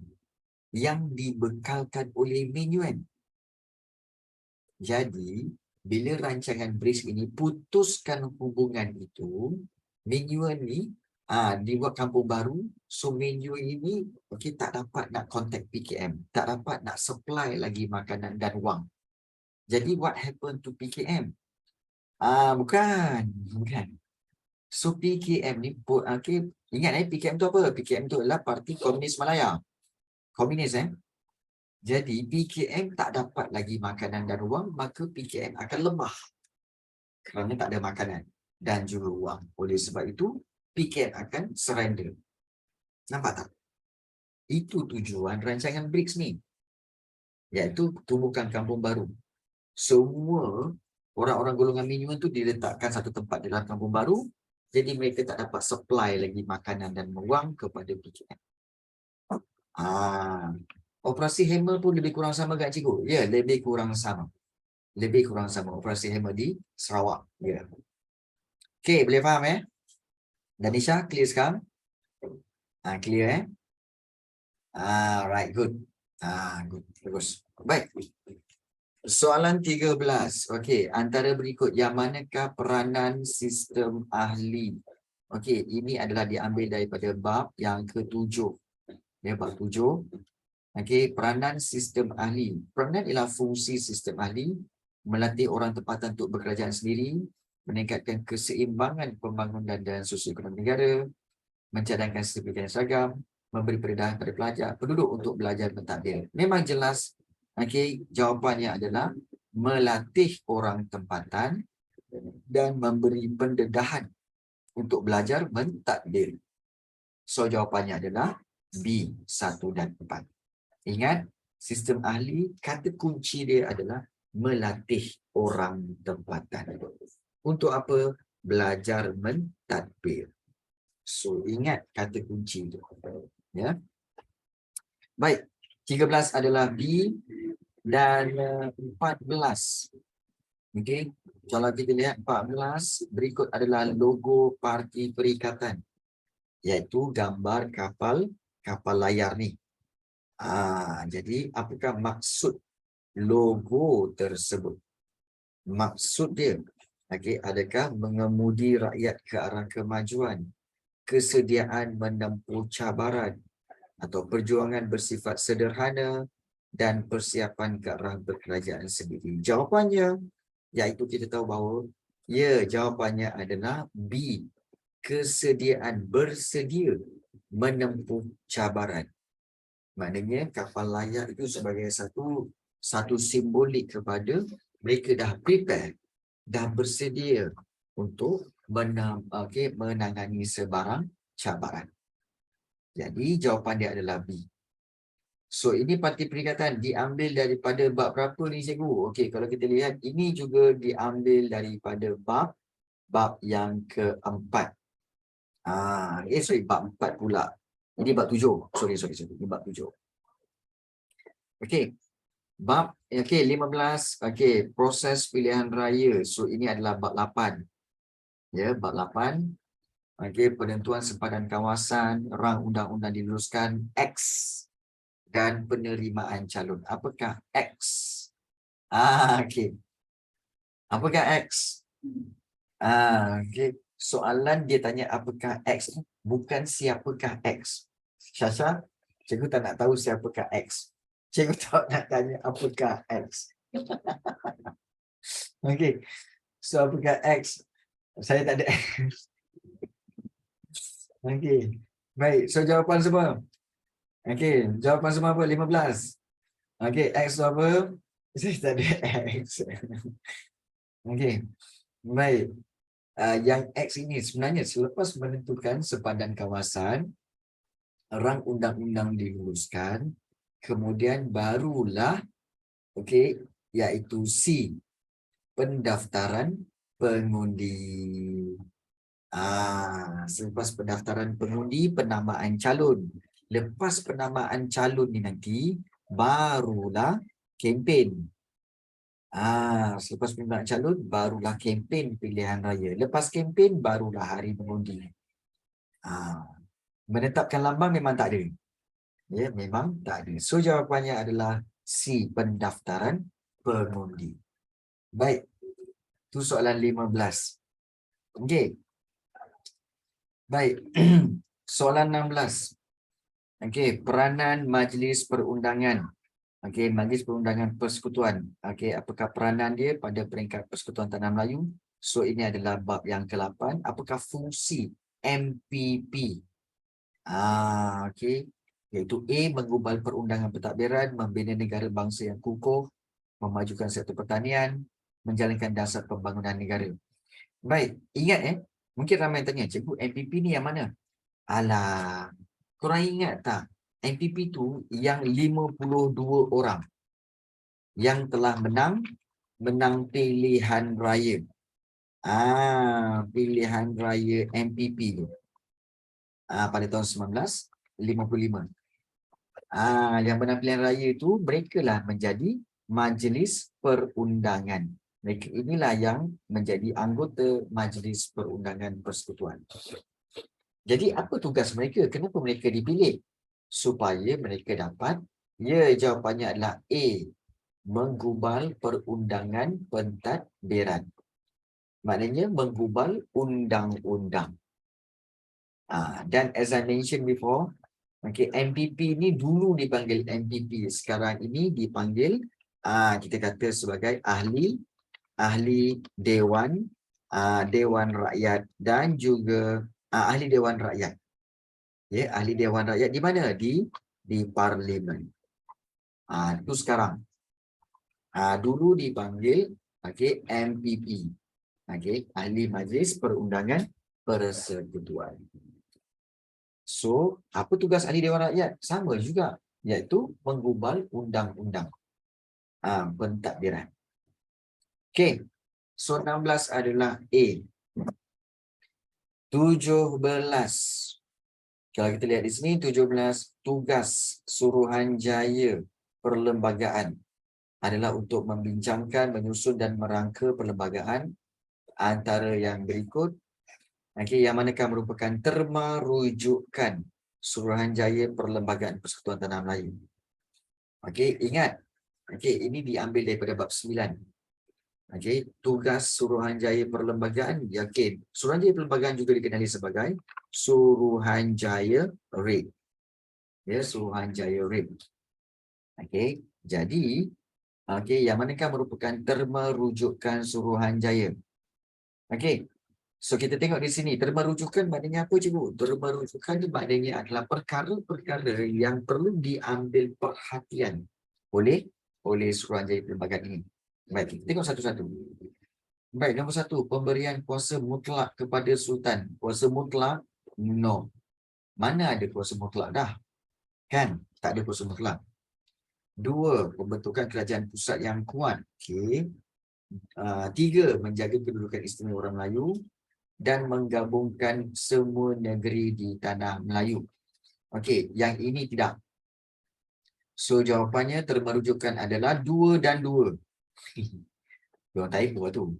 yang dibekalkan oleh Min Yuan. Jadi, bila rancangan BRICS ini putuskan hubungan itu, Min Yuan ni dibuat kampung baru, so Min Yuan ini tak dapat nak contact PKM, tak dapat nak supply lagi makanan dan wang. Jadi what happened to PKM? Bukan. Bukan. So PKM ni, okay, ingat PKM tu apa? PKM tu adalah Parti Komunis Malaya. Komunis Jadi PKM tak dapat lagi makanan dan wang, maka PKM akan lemah. Kerana tak ada makanan dan juga wang. Oleh sebab itu, PKM akan surrender. Nampak tak? Itu tujuan rancangan BRICS ni. Iaitu tumbuhkan kampung baru. Semua orang-orang golongan minimum tu diletakkan satu tempat di dalam kampung baru. Jadi mereka tak dapat supply lagi makanan dan wang kepada PKM. Operasi Hammer pun lebih kurang sama kan cikgu? Ya, lebih kurang sama. Lebih kurang sama operasi Hammer di Sarawak. Ya. Okey, boleh faham Danisha, clear sekarang? Clear right, good. Good. Bagus. Baik. Soalan 13. Okey, antara berikut yang manakah peranan sistem ahli? Okey, ini adalah diambil daripada bab yang ke-7. Ya, bab 7. Okey, peranan sistem ahli. Peranan ialah fungsi sistem ahli, melatih orang tempatan untuk bekerajaan sendiri, meningkatkan keseimbangan pembangunan dan sosioekonomi negara, mencadangkan sistem pendidikan seragam, memberi peredaran pada pelajar, penduduk untuk belajar mentadbir. Memang jelas, okey, jawapannya adalah melatih orang tempatan dan memberi pendedahan untuk belajar mentadbir. So jawapannya adalah B, 1 dan 4. Ingat, sistem ahli, kata kunci dia adalah melatih orang tempatan. Untuk apa? Belajar mentadbir. So, ingat kata kunci itu. Ya. Baik, 13 adalah B dan 14. Okey, kalau kita lihat 14, berikut adalah logo Parti Perikatan. Iaitu gambar kapal layar ni. Jadi, apakah maksud logo tersebut? Maksud dia, adakah mengemudi rakyat ke arah kemajuan, kesediaan menempuh cabaran, atau perjuangan bersifat sederhana dan persiapan ke arah berkerajaan sendiri? Jawapannya, iaitu kita tahu bahawa, jawapannya adalah B, kesediaan, bersedia menempuh cabaran. Maknanya kapal layar itu sebagai satu simbolik kepada mereka dah prepare, dah bersedia untuk menangani sebarang cabaran. Jadi jawapan dia adalah B. So ini Parti Perikatan diambil daripada bab berapa ni cikgu? Okey, kalau kita lihat ini juga diambil daripada bab yang keempat. Bab 4 pula. Ini bab 7. Sorry. Ini bab 7. Okey. Bab 15. Okey, proses pilihan raya. So ini adalah bab 8. Ya, bab 8. Okey, penentuan sempadan kawasan, rang undang-undang diluluskan, X dan penerimaan calon. Apakah X? Okey. Apakah X? Okey. Soalan dia tanya apakah X, bukan siapakah X. Syasha, cikgu tak nak tahu siapakah X. Cikgu tak nak tanya apakah X. Okey. So apakah X? Saya tak ada X. Okey. Baik, so jawapan semua. Okey, jawapan semua apa? 15. Okey, X tu apa? Saya tak ada X. Okey. Baik. Yang X ini sebenarnya selepas menentukan sepadan kawasan, rang undang-undang diluluskan, kemudian barulah iaitu C, pendaftaran pengundi. Selepas pendaftaran pengundi, penamaan calon. Lepas penamaan calon ni nanti barulah kempen. Selepas penamaan calon barulah kempen pilihan raya. Lepas kempen barulah hari mengundi. Menetapkan lambang memang tak ada. Ya, memang tak ada. So jawapannya adalah C, pendaftaran pengundi. Baik. Itu soalan 15. Okey. Baik. Soalan 16. Okey, peranan Majlis Perundangan. Okey, Majlis Perundangan Persekutuan. Okey, apakah peranan dia pada peringkat Persekutuan Tanah Melayu So ini adalah bab yang ke-8. Apakah fungsi MPP? Okey. Iaitu A, menggubal perundangan pentadbiran, membina negara bangsa yang kukuh, memajukan sektor pertanian, menjalankan dasar pembangunan negara. Baik, ingat mungkin ramai yang tanya, cikgu MPP ni yang mana? Alah, korang ingat tak? MPP tu yang 52 orang yang telah menang pilihan raya. Pilihan raya MPP tu. Pada tahun 1955. Yang menang pilihan raya tu, mereka lah menjadi Majlis Perundangan. Mereka inilah yang menjadi anggota Majlis Perundangan Persekutuan. Jadi apa tugas mereka? Kenapa mereka dipilih? Supaya mereka dapat, jawapannya adalah A, menggubal perundangan pentadbiran. Maknanya menggubal undang-undang. Dan as I mentioned before, MPP ni dulu dipanggil MPP, sekarang ini dipanggil kita kata sebagai ahli Dewan Dewan Rakyat dan juga ahli Dewan Rakyat. Ahli Dewan Rakyat di mana? Di Parlimen. Itu sekarang. Dulu dipanggil MPP. Ahli Majlis Perundangan Persekutuan. So, apa tugas ahli Dewan Rakyat? Sama juga, iaitu menggubal undang-undang pentadbiran. Okey. So 16 adalah A. 17. Kalau kita lihat di sini 17, tugas Suruhanjaya Perlembagaan adalah untuk membincangkan, menyusun dan merangka perlembagaan antara yang berikut. Yang manakah merupakan terma rujukan Suruhanjaya Perlembagaan Persekutuan Tanah Melayu. Ingat. Ini diambil daripada bab 9. Tugas Suruhanjaya Perlembagaan, Suruhanjaya Perlembagaan juga dikenali sebagai Suruhanjaya Red. Suruhanjaya Red. Jadi, yang manakah merupakan terma rujukan Suruhanjaya? So kita tengok di sini, terma rujukan maknanya apa, cikgu? Terma rujukan maknanya adalah perkara-perkara yang perlu diambil perhatian oleh Suruhanjaya Perlembagaan ini. Baik, kita tengok satu-satu. Baik, nombor 1, pemberian kuasa mutlak kepada Sultan. Kuasa mutlak? No. Mana ada kuasa mutlak dah? Kan? Tak ada kuasa mutlak. 2, pembentukan kerajaan pusat yang kuat. 3, menjaga kedudukan istimewa orang Melayu dan menggabungkan semua negeri di tanah Melayu. Yang ini tidak. So jawapannya termerujukan adalah 2 dan 2. Diorang typo tu.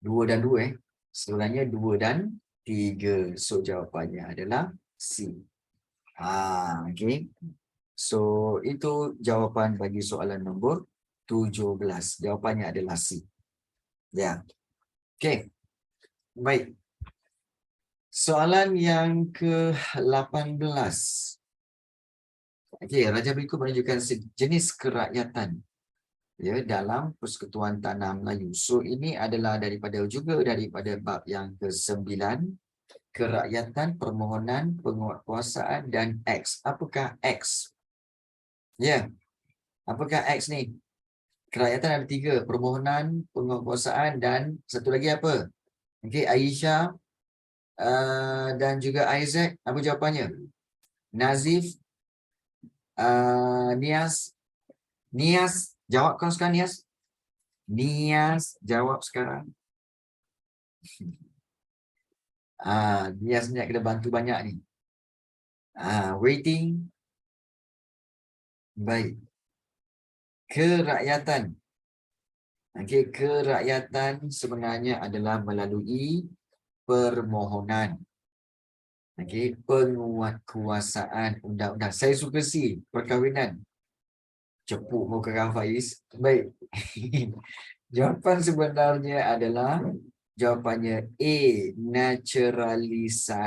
2 dan 2 sebenarnya 2 dan 3. So jawapannya adalah C. So itu jawapan bagi soalan nombor 17. Jawapannya adalah C. Baik. Soalan yang ke-18. Raja berikut menunjukkan jenis kerakyatan dalam Persekutuan Tanah Melayu. So ini adalah daripada bab yang ke-9, kerakyatan, permohonan, penguatkuasaan dan X. Apakah X? Apakah X ni? Kerakyatan ada 3, permohonan, penguatkuasaan dan satu lagi apa? Aisyah dan juga Isaac. Apa jawapannya? Nazif, Nias, jawab kau sekarang, Nias. Nias, jawab sekarang. Nias ni nak kena bantu banyak ni. Waiting. Baik. Kerakyatan. Kerakyatan sebenarnya adalah melalui permohonan. Penguatkuasaan undang-undang. Saya suka C, perkahwinan. Cepuk muka Kang Faiz. Baik. Jawapan sebenarnya adalah jawapannya A, naturalisasi.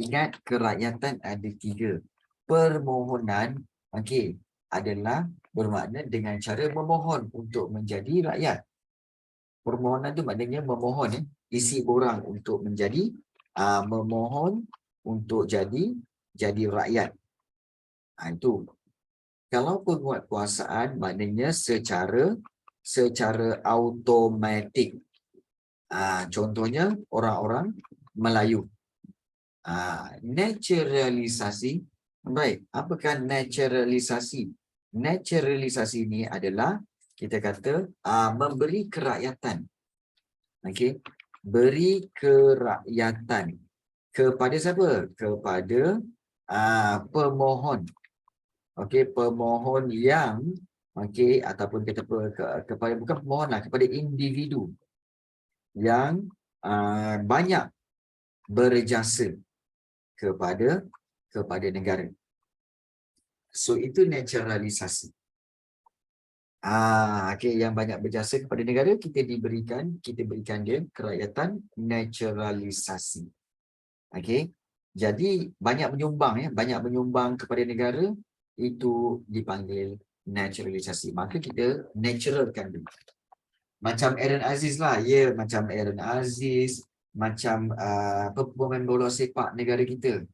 Ingat, kerakyatan ada 3. Permohonan adalah bermakna dengan cara memohon untuk menjadi rakyat. Permohonan tu maknanya memohon, isi borang untuk menjadi memohon untuk jadi rakyat. Itu. Kalau penguatkuasaan maknanya secara automatik. Contohnya orang-orang Melayu. Naturalisasi. Baik, apakah naturalisasi? Naturalisasi ini adalah kita kata memberi kerakyatan. Okey, beri kerakyatan kepada siapa? Kepada pemohon. Okey, pemohon yang ataupun kita kepada bukan pemohon lah, kepada individu yang banyak berjasa kepada negara. So itu naturalisasi. Yang banyak berjasa kepada negara kita berikan dia kerakyatan naturalisasi. Jadi banyak menyumbang kepada negara itu dipanggil naturalisasi. Maka kita naturalkan dia. Macam Aaron Aziz lah, macam Aaron Aziz, macam pemain bola sepak negara kita.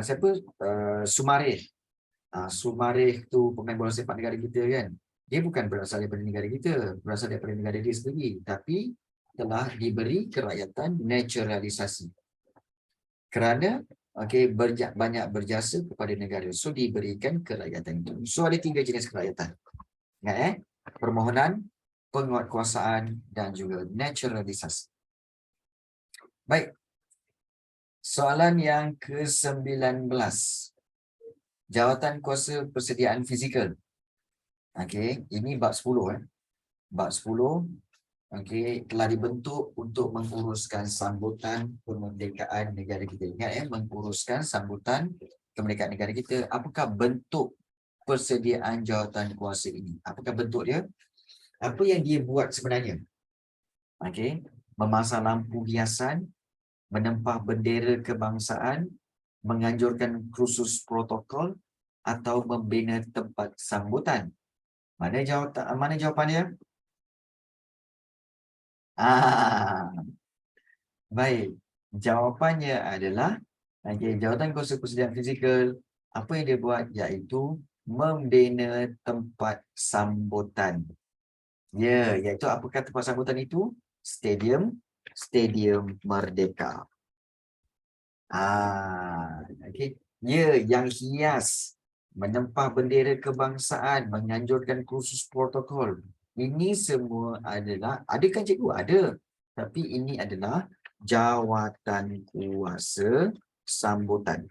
Siapa? Sumareh. Sumareh tu pemain bola sepak negara kita kan. Dia bukan berasal daripada negara kita, berasal daripada negara dia sendiri, tapi telah diberi kerakyatan naturalisasi. Kerana banyak berjasa kepada negara. So diberikan kerakyatan itu. So ada 3 jenis kerakyatan. Ingat permohonan, penguatkuasaan dan juga naturalisasi. Baik. Soalan yang ke-19. Jawatan kuasa persediaan fizikal. Ini bab 10 Bab 10 telah dibentuk untuk menguruskan sambutan kemerdekaan negara kita. Ingat menguruskan sambutan kemerdekaan negara kita. Apakah bentuk persediaan jawatan kuasa ini? Apakah bentuk dia? Apa yang dia buat sebenarnya? Memasang lampu hiasan, menempah bendera kebangsaan, menganjurkan kursus protokol atau membina tempat sambutan. Mana jawapan dia? Baik. Jawapannya adalah jawatan kuasa persediaan fizikal. Apa yang dia buat iaitu membina tempat sambutan. Iaitu apakah tempat sambutan itu? Stadium Merdeka. Yang hias, menempah bendera kebangsaan, menganjurkan kursus protokol. Ini semua adalah, adakah cikgu? Ada. Tapi ini adalah jawatan kuasa sambutan.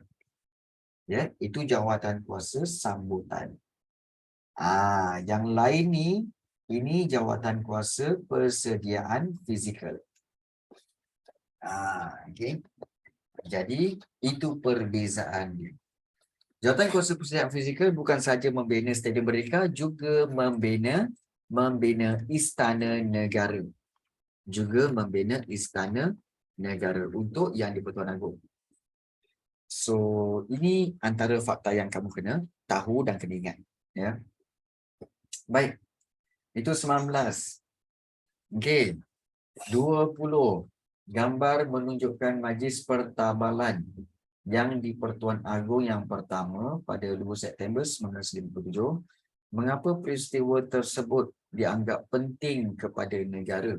Itu jawatan kuasa sambutan. Yang lain ini jawatan kuasa persediaan fizikal. Jadi itu perbezaannya. Jawatan kuasa persediaan fizikal bukan sahaja membina Stadium Merdeka, juga membina istana negara. Untuk yang di-Pertuan Agong. So, ini antara fakta yang kamu kena tahu dan kena ingat. Baik. Itu 19. 20. Gambar menunjukkan Majlis Pertabalan yang di-Pertuan Agong yang pertama pada 2 September 1957. Mengapa peristiwa tersebut dianggap penting kepada negara?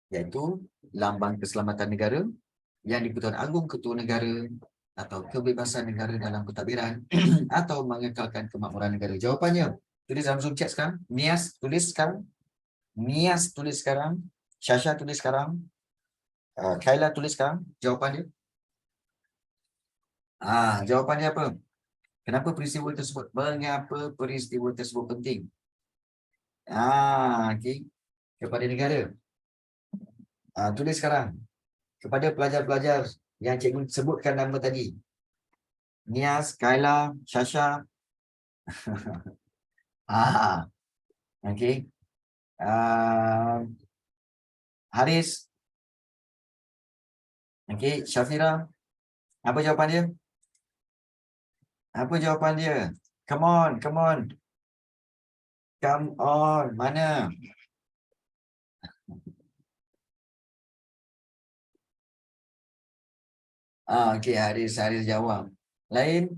Iaitu lambang keselamatan negara, yang di-Pertuan Agong ketua negara, atau kebebasan negara dalam pentadbiran, atau mengekalkan kemakmuran negara. Jawapannya, tulis dalam Zoom chat sekarang. Nias tulis sekarang. Syasha tulis sekarang. Kayla tulis sekarang. Jawapan dia. Jawapannya apa? Mengapa peristiwa tersebut penting? Kepada negara. Tulis sekarang. Kepada pelajar-pelajar yang cikgu sebutkan nama tadi. Nias, Kayla, Syasha. Haris. Syafira. Apa jawapan dia? Come on. Mana? Okey, Haris jawab. Lain?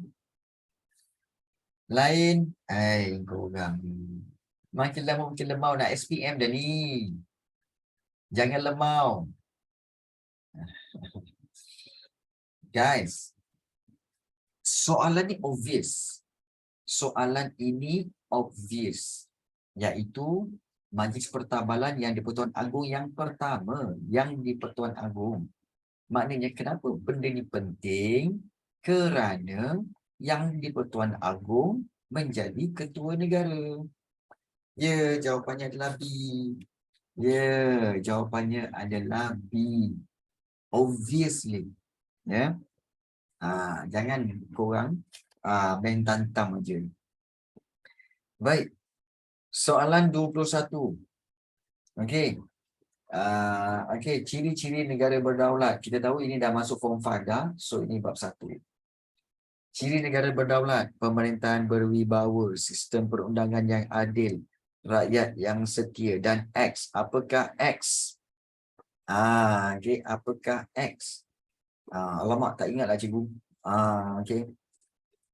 Korang ni. Makin lama makin lemau nak SPM dah ni. Jangan lemau. Guys, soalan ni obvious. Soalan ini obvious. Iaitu Majlis Pertabalan yang di Pertuan Agong yang pertama. Yang di Pertuan Agong. Maknanya kenapa benda ni penting? Kerana yang di Pertuan Agong menjadi ketua negara. Ya, jawapannya adalah B. Ya, jawapannya adalah B. Obviously. Ya. Jangan korang main tantang aja. Baik. Soalan 21. Okey. Okey, ciri-ciri negara berdaulat. Kita tahu ini dah masuk form 5 dah. So ini bab 1. Ciri negara berdaulat, pemerintahan berwibawa, sistem perundangan yang adil, rakyat yang setia, dan X. Apakah X? Okey, apakah X? Alamak, tak ingatlah cikgu. Okey.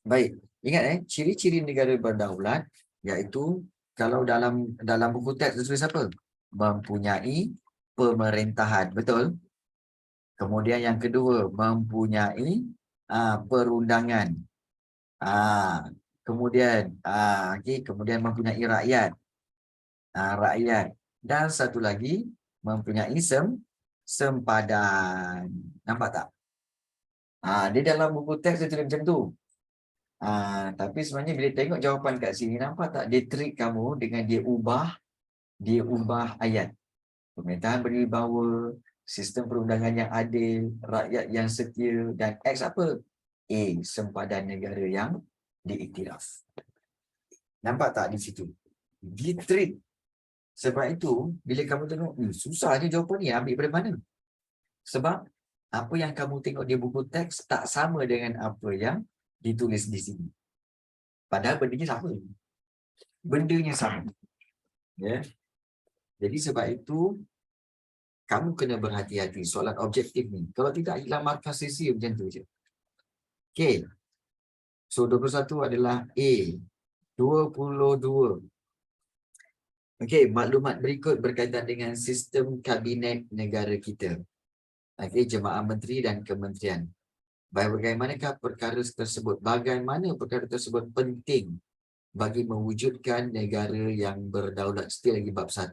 Baik. Ingat ciri-ciri negara berdaulat iaitu kalau dalam buku teks tulis apa? Mempunyai pemerintahan, betul? Kemudian yang kedua, mempunyai perundangan. Kemudian kemudian mempunyai rakyat. Rakyat. Dan satu lagi, mempunyai sempadan. Nampak tak? Dia dalam buku teks dia tulis macam tu. Tapi sebenarnya bila tengok jawapan kat sini, nampak tak dia trick kamu dengan dia ubah ayat. Pemerintahan berwibawa, sistem perundangan yang adil, rakyat yang setia, dan X apa? A, sempadan negara yang diiktiraf. Nampak tak di situ? Dia trick. Sebab itu, bila kamu tengok, susahnya jawapan ni, ambil dari mana? Sebab apa yang kamu tengok di buku teks tak sama dengan apa yang ditulis di sini. Padahal bendanya sama. Bendanya sama. Ya. Jadi sebab itu, kamu kena berhati-hati soalan objektif ni. Kalau tidak, hilang markah sesi macam tu je. Okey. So, 21 adalah A. 22. Okey, maklumat berikut berkaitan dengan sistem kabinet negara kita. Okey, jemaah menteri dan kementerian. Bagaimanakah perkara tersebut penting bagi mewujudkan negara yang berdaulat? Still lagi bab 1.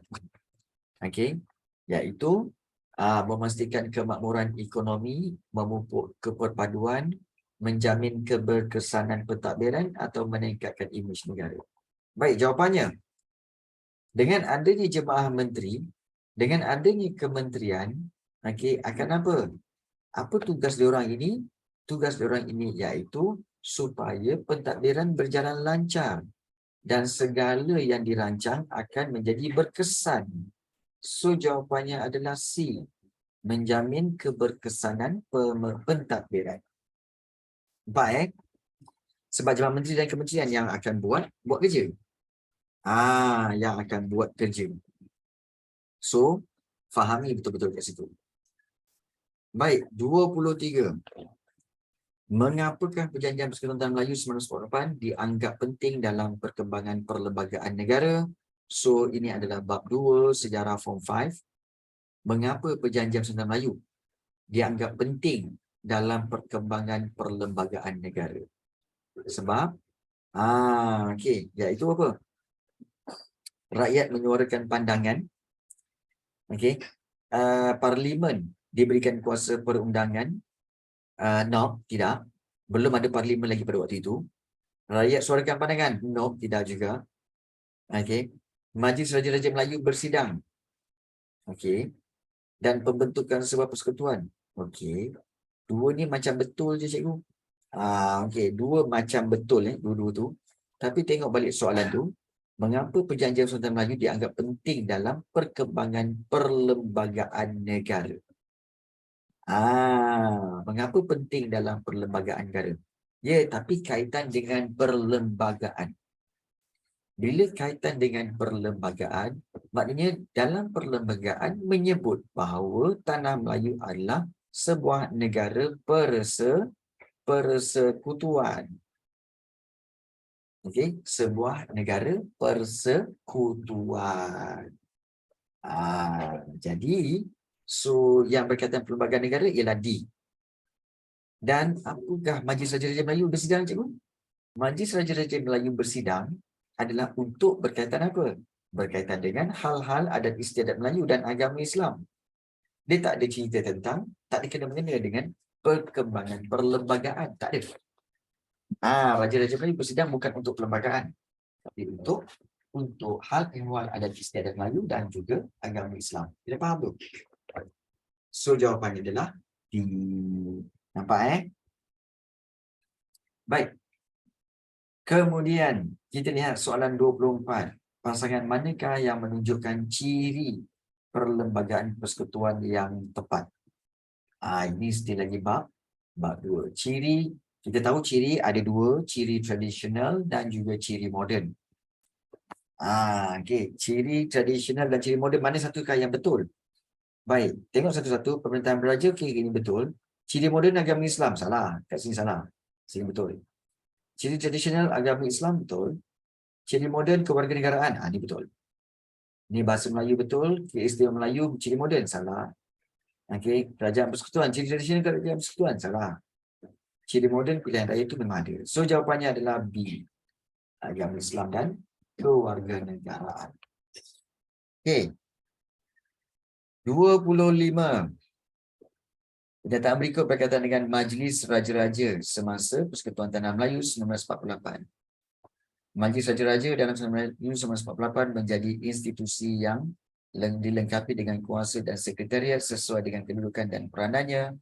Okey, iaitu memastikan kemakmuran ekonomi, memupuk keperpaduan, menjamin keberkesanan pentadbiran atau meningkatkan imej negara. Baik, jawapannya. Dengan adanya jemaah menteri, dengan adanya kementerian, akan apa? Apa tugas diorang ini? Tugas diorang ini iaitu supaya pentadbiran berjalan lancar dan segala yang dirancang akan menjadi berkesan. So, jawapannya adalah C. Menjamin keberkesanan pentadbiran. Baik. Sebab jemaah menteri dan kementerian yang akan buat kerja. Yang akan buat kerja. So, fahami betul-betul kat situ. Baik, 23. Mengapakah Perjanjian Persekutuan Melayu 1948 dianggap penting dalam perkembangan perlembagaan negara? So, ini adalah bab 2 sejarah form 5. Mengapa Perjanjian Persekutuan Melayu dianggap penting dalam perkembangan perlembagaan negara? Sebab, iaitu apa? Rakyat menyuarakan pandangan. Parlimen diberikan kuasa perundangan. No, tidak. Belum ada parlimen lagi pada waktu itu. Rakyat suarakan pandangan. No, tidak juga. Majlis Raja-Raja Melayu bersidang. Dan pembentukan sebuah persekutuan. Dua ni macam betul je, cikgu. Dua macam betul dua-dua tu. Tapi tengok balik soalan tu. Mengapa Perjanjian Persekutuan Melayu dianggap penting dalam perkembangan perlembagaan negara? Mengapa penting dalam perlembagaan negara? Ya, tapi kaitan dengan perlembagaan. Bila kaitan dengan perlembagaan, maknanya dalam perlembagaan menyebut bahawa tanah Melayu adalah sebuah negara persekutuan. Okey, sebuah negara persekutuan. Jadi, so yang berkaitan perlembagaan negara ialah D. Dan apakah Majlis Raja-Raja Melayu bersidang, cikgu? Majlis Raja-Raja Melayu bersidang adalah untuk berkaitan apa? Berkaitan dengan hal-hal adat istiadat Melayu dan agama Islam. Dia tak ada cerita tentang, tak ada kena-mengena dengan perkembangan perlembagaan. Tak ada. Raja-Raja Melayu bersidang bukan untuk perlembagaan, tapi untuk hal ehwal adat istiadat Melayu dan juga agama Islam. Kita faham tu? So jawapannya adalah di nampak Baik. Kemudian kita lihat soalan 24. Pasangan manakah yang menunjukkan ciri perlembagaan persekutuan yang tepat? Ini still lagi bab 2. Ciri, kita tahu ciri ada 2, ciri tradisional dan juga ciri moden. Okey, ciri tradisional dan ciri moden, mana satukah yang betul? Baik, tengok satu-satu. Pemerintahan beraja, okey, ini betul. Ciri moden agama Islam, salah. Kat sini salah. Sini betul. Ciri tradisional agama Islam, betul. Ciri moden kewarganegaraan, ini betul. Ini bahasa Melayu betul. Keistimewaan Melayu, ciri moden, salah. Okey, kerajaan persekutuan, ciri tradisional kerajaan persekutuan, salah. Ciri moden pilihan raya itu memang ada. So jawapannya adalah B. Agama Islam dan kewarganegaraan. Okey. 25. Kenyataan berikut berkaitan dengan Majlis Raja-Raja semasa Persekutuan Tanah Melayu 1948. Majlis Raja-Raja dalam 1948 menjadi institusi yang dilengkapi dengan kuasa dan sekretariat sesuai dengan kedudukan dan peranannya.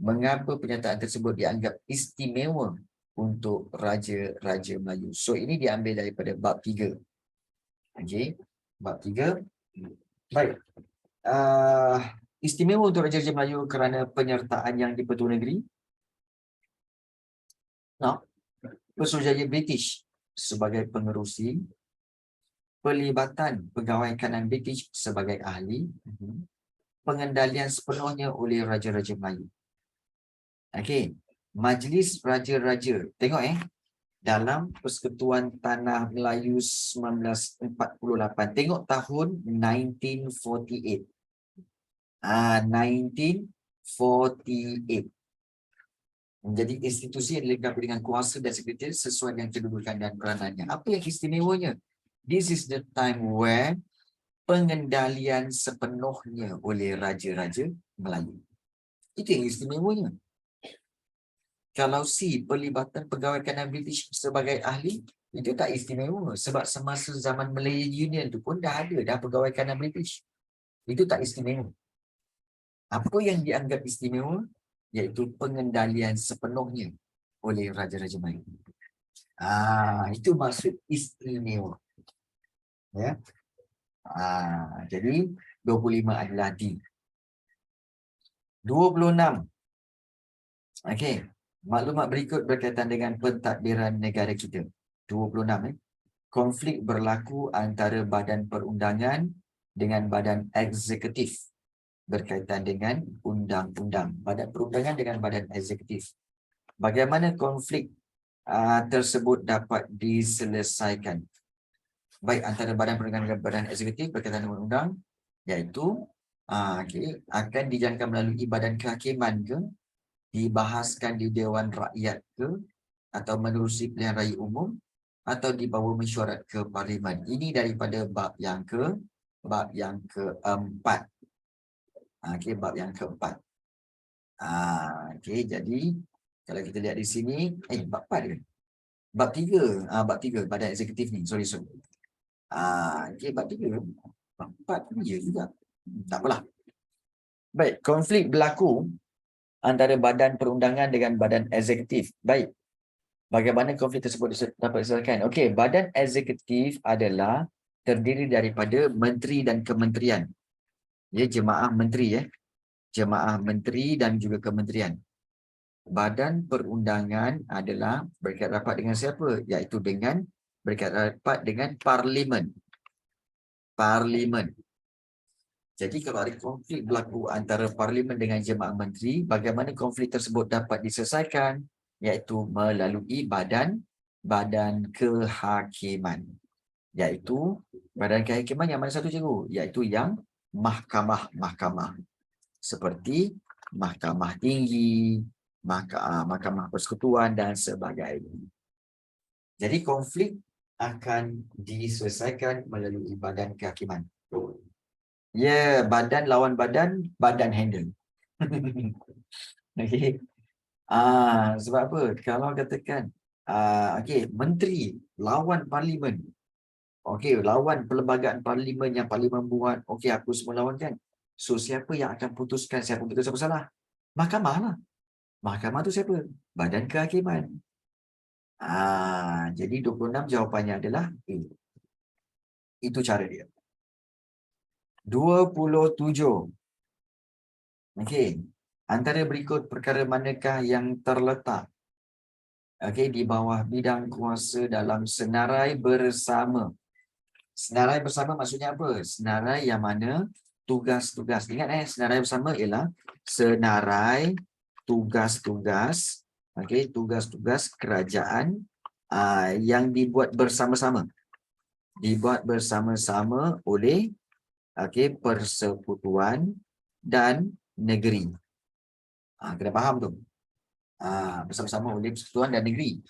Mengapa pernyataan tersebut dianggap istimewa untuk Raja-Raja Melayu? So ini diambil daripada bab 3. Okey, bab 3. Baik. Istimewa untuk Raja-Raja Melayu kerana penyertaan yang dipertua negeri. Pesuruhjaya British sebagai pengerusi, pelibatan pegawai kanan British sebagai ahli, pengendalian sepenuhnya oleh Raja-Raja Melayu. Okey, Majlis Raja-Raja. Tengok dalam Persekutuan Tanah Melayu 1948. Tengok tahun 1948. 1948. Menjadi institusi yang dilengkapi dengan kuasa dan sekretariat sesuai dengan kedudukan dan peranannya. Apa yang istimewanya? This is the time where pengendalian sepenuhnya oleh Raja-Raja Melayu. Itu yang istimewanya. Kalau pelibatan pegawai kanan British sebagai ahli, itu tak istimewa. Sebab semasa zaman Malaya Union tu pun dah pegawai kanan British. Itu tak istimewa. Apa yang dianggap istimewa? Iaitu pengendalian sepenuhnya oleh Raja-Raja Melayu. Itu maksud istimewa. Ya. Jadi 25 adalah D. 26. Okey. Maklumat berikut berkaitan dengan pentadbiran negara kita. 26. Konflik berlaku antara badan perundangan dengan badan eksekutif berkaitan dengan undang-undang. Badan perundangan dengan badan eksekutif. Bagaimana konflik tersebut dapat diselesaikan? Baik antara badan perundangan dan badan eksekutif berkaitan dengan undang, iaitu akan dijangka melalui badan kehakiman ke, dibahaskan di Dewan Rakyat ke, atau menerusi pilihan raya umum, atau dibawa mesyuarat ke Parlimen. Ini daripada bab yang keempat. Bab yang keempat. Jadi kalau kita lihat di sini, bab 4 ke? Bab 3. Bab 3 badan eksekutif ni. Sorry. Bab 3. Bab 4 pun ya juga. Tak apalah. Baik, konflik berlaku antara badan perundangan dengan badan eksekutif. Baik. Bagaimana konflik tersebut dapat diselesaikan? Okey, badan eksekutif adalah terdiri daripada menteri dan kementerian. Jemaah menteri Jemaah menteri dan juga kementerian. Badan perundangan adalah berkait rapat dengan siapa? Iaitu dengan berkait rapat dengan Parlimen. Jadi kalau ada konflik berlaku antara Parlimen dengan Jemaah Menteri, bagaimana konflik tersebut dapat diselesaikan? Iaitu melalui badan kehakiman. Iaitu badan kehakiman yang mana satu cikgu? Iaitu yang mahkamah-mahkamah. Seperti Mahkamah Tinggi, Mahkamah Persekutuan dan sebagainya. Jadi konflik akan diselesaikan melalui badan kehakiman. Ya, badan lawan badan, badan handle. Okey. Sebab apa? Kalau katakan, okey, menteri lawan parlimen. Okey, lawan perlembagaan parlimen yang parlimen buat. Okey, aku semua lawan kan. So, siapa yang akan putuskan siapa betul siapa salah? Mahkamah lah. Mahkamah tu siapa? Badan kehakiman. Jadi 26 jawapannya adalah A. Itu cara dia. 27. Okey. Antara berikut perkara manakah yang terletak di bawah bidang kuasa dalam senarai bersama? Senarai bersama maksudnya apa? Senarai yang mana tugas-tugas. Ingat senarai bersama ialah senarai tugas-tugas, tugas-tugas kerajaan yang dibuat bersama-sama. Dibuat bersama-sama oleh persekutuan dan negeri. Kena faham tu. Bersama-sama oleh persekutuan dan negeri.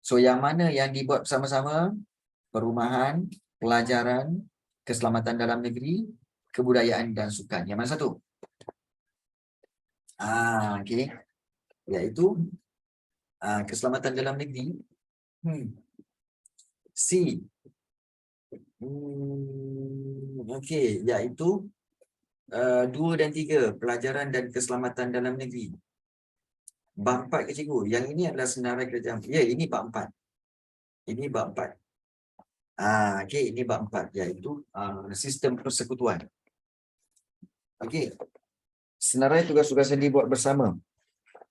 So yang mana yang dibuat bersama-sama? Perumahan, pelajaran, keselamatan dalam negeri, kebudayaan dan sukan. Yang mana satu? Okey. Iaitu keselamatan dalam negeri. C. Okey, iaitu 2 dan 3, pelajaran dan keselamatan dalam negeri. Bab 4 ke cikgu? Yang ini adalah senarai kerajaan. Ya, ini bab 4. Ini bab 4. Okey, ini bab 4 iaitu sistem persekutuan. Okey. Senarai tugas-tugas yang dibuat bersama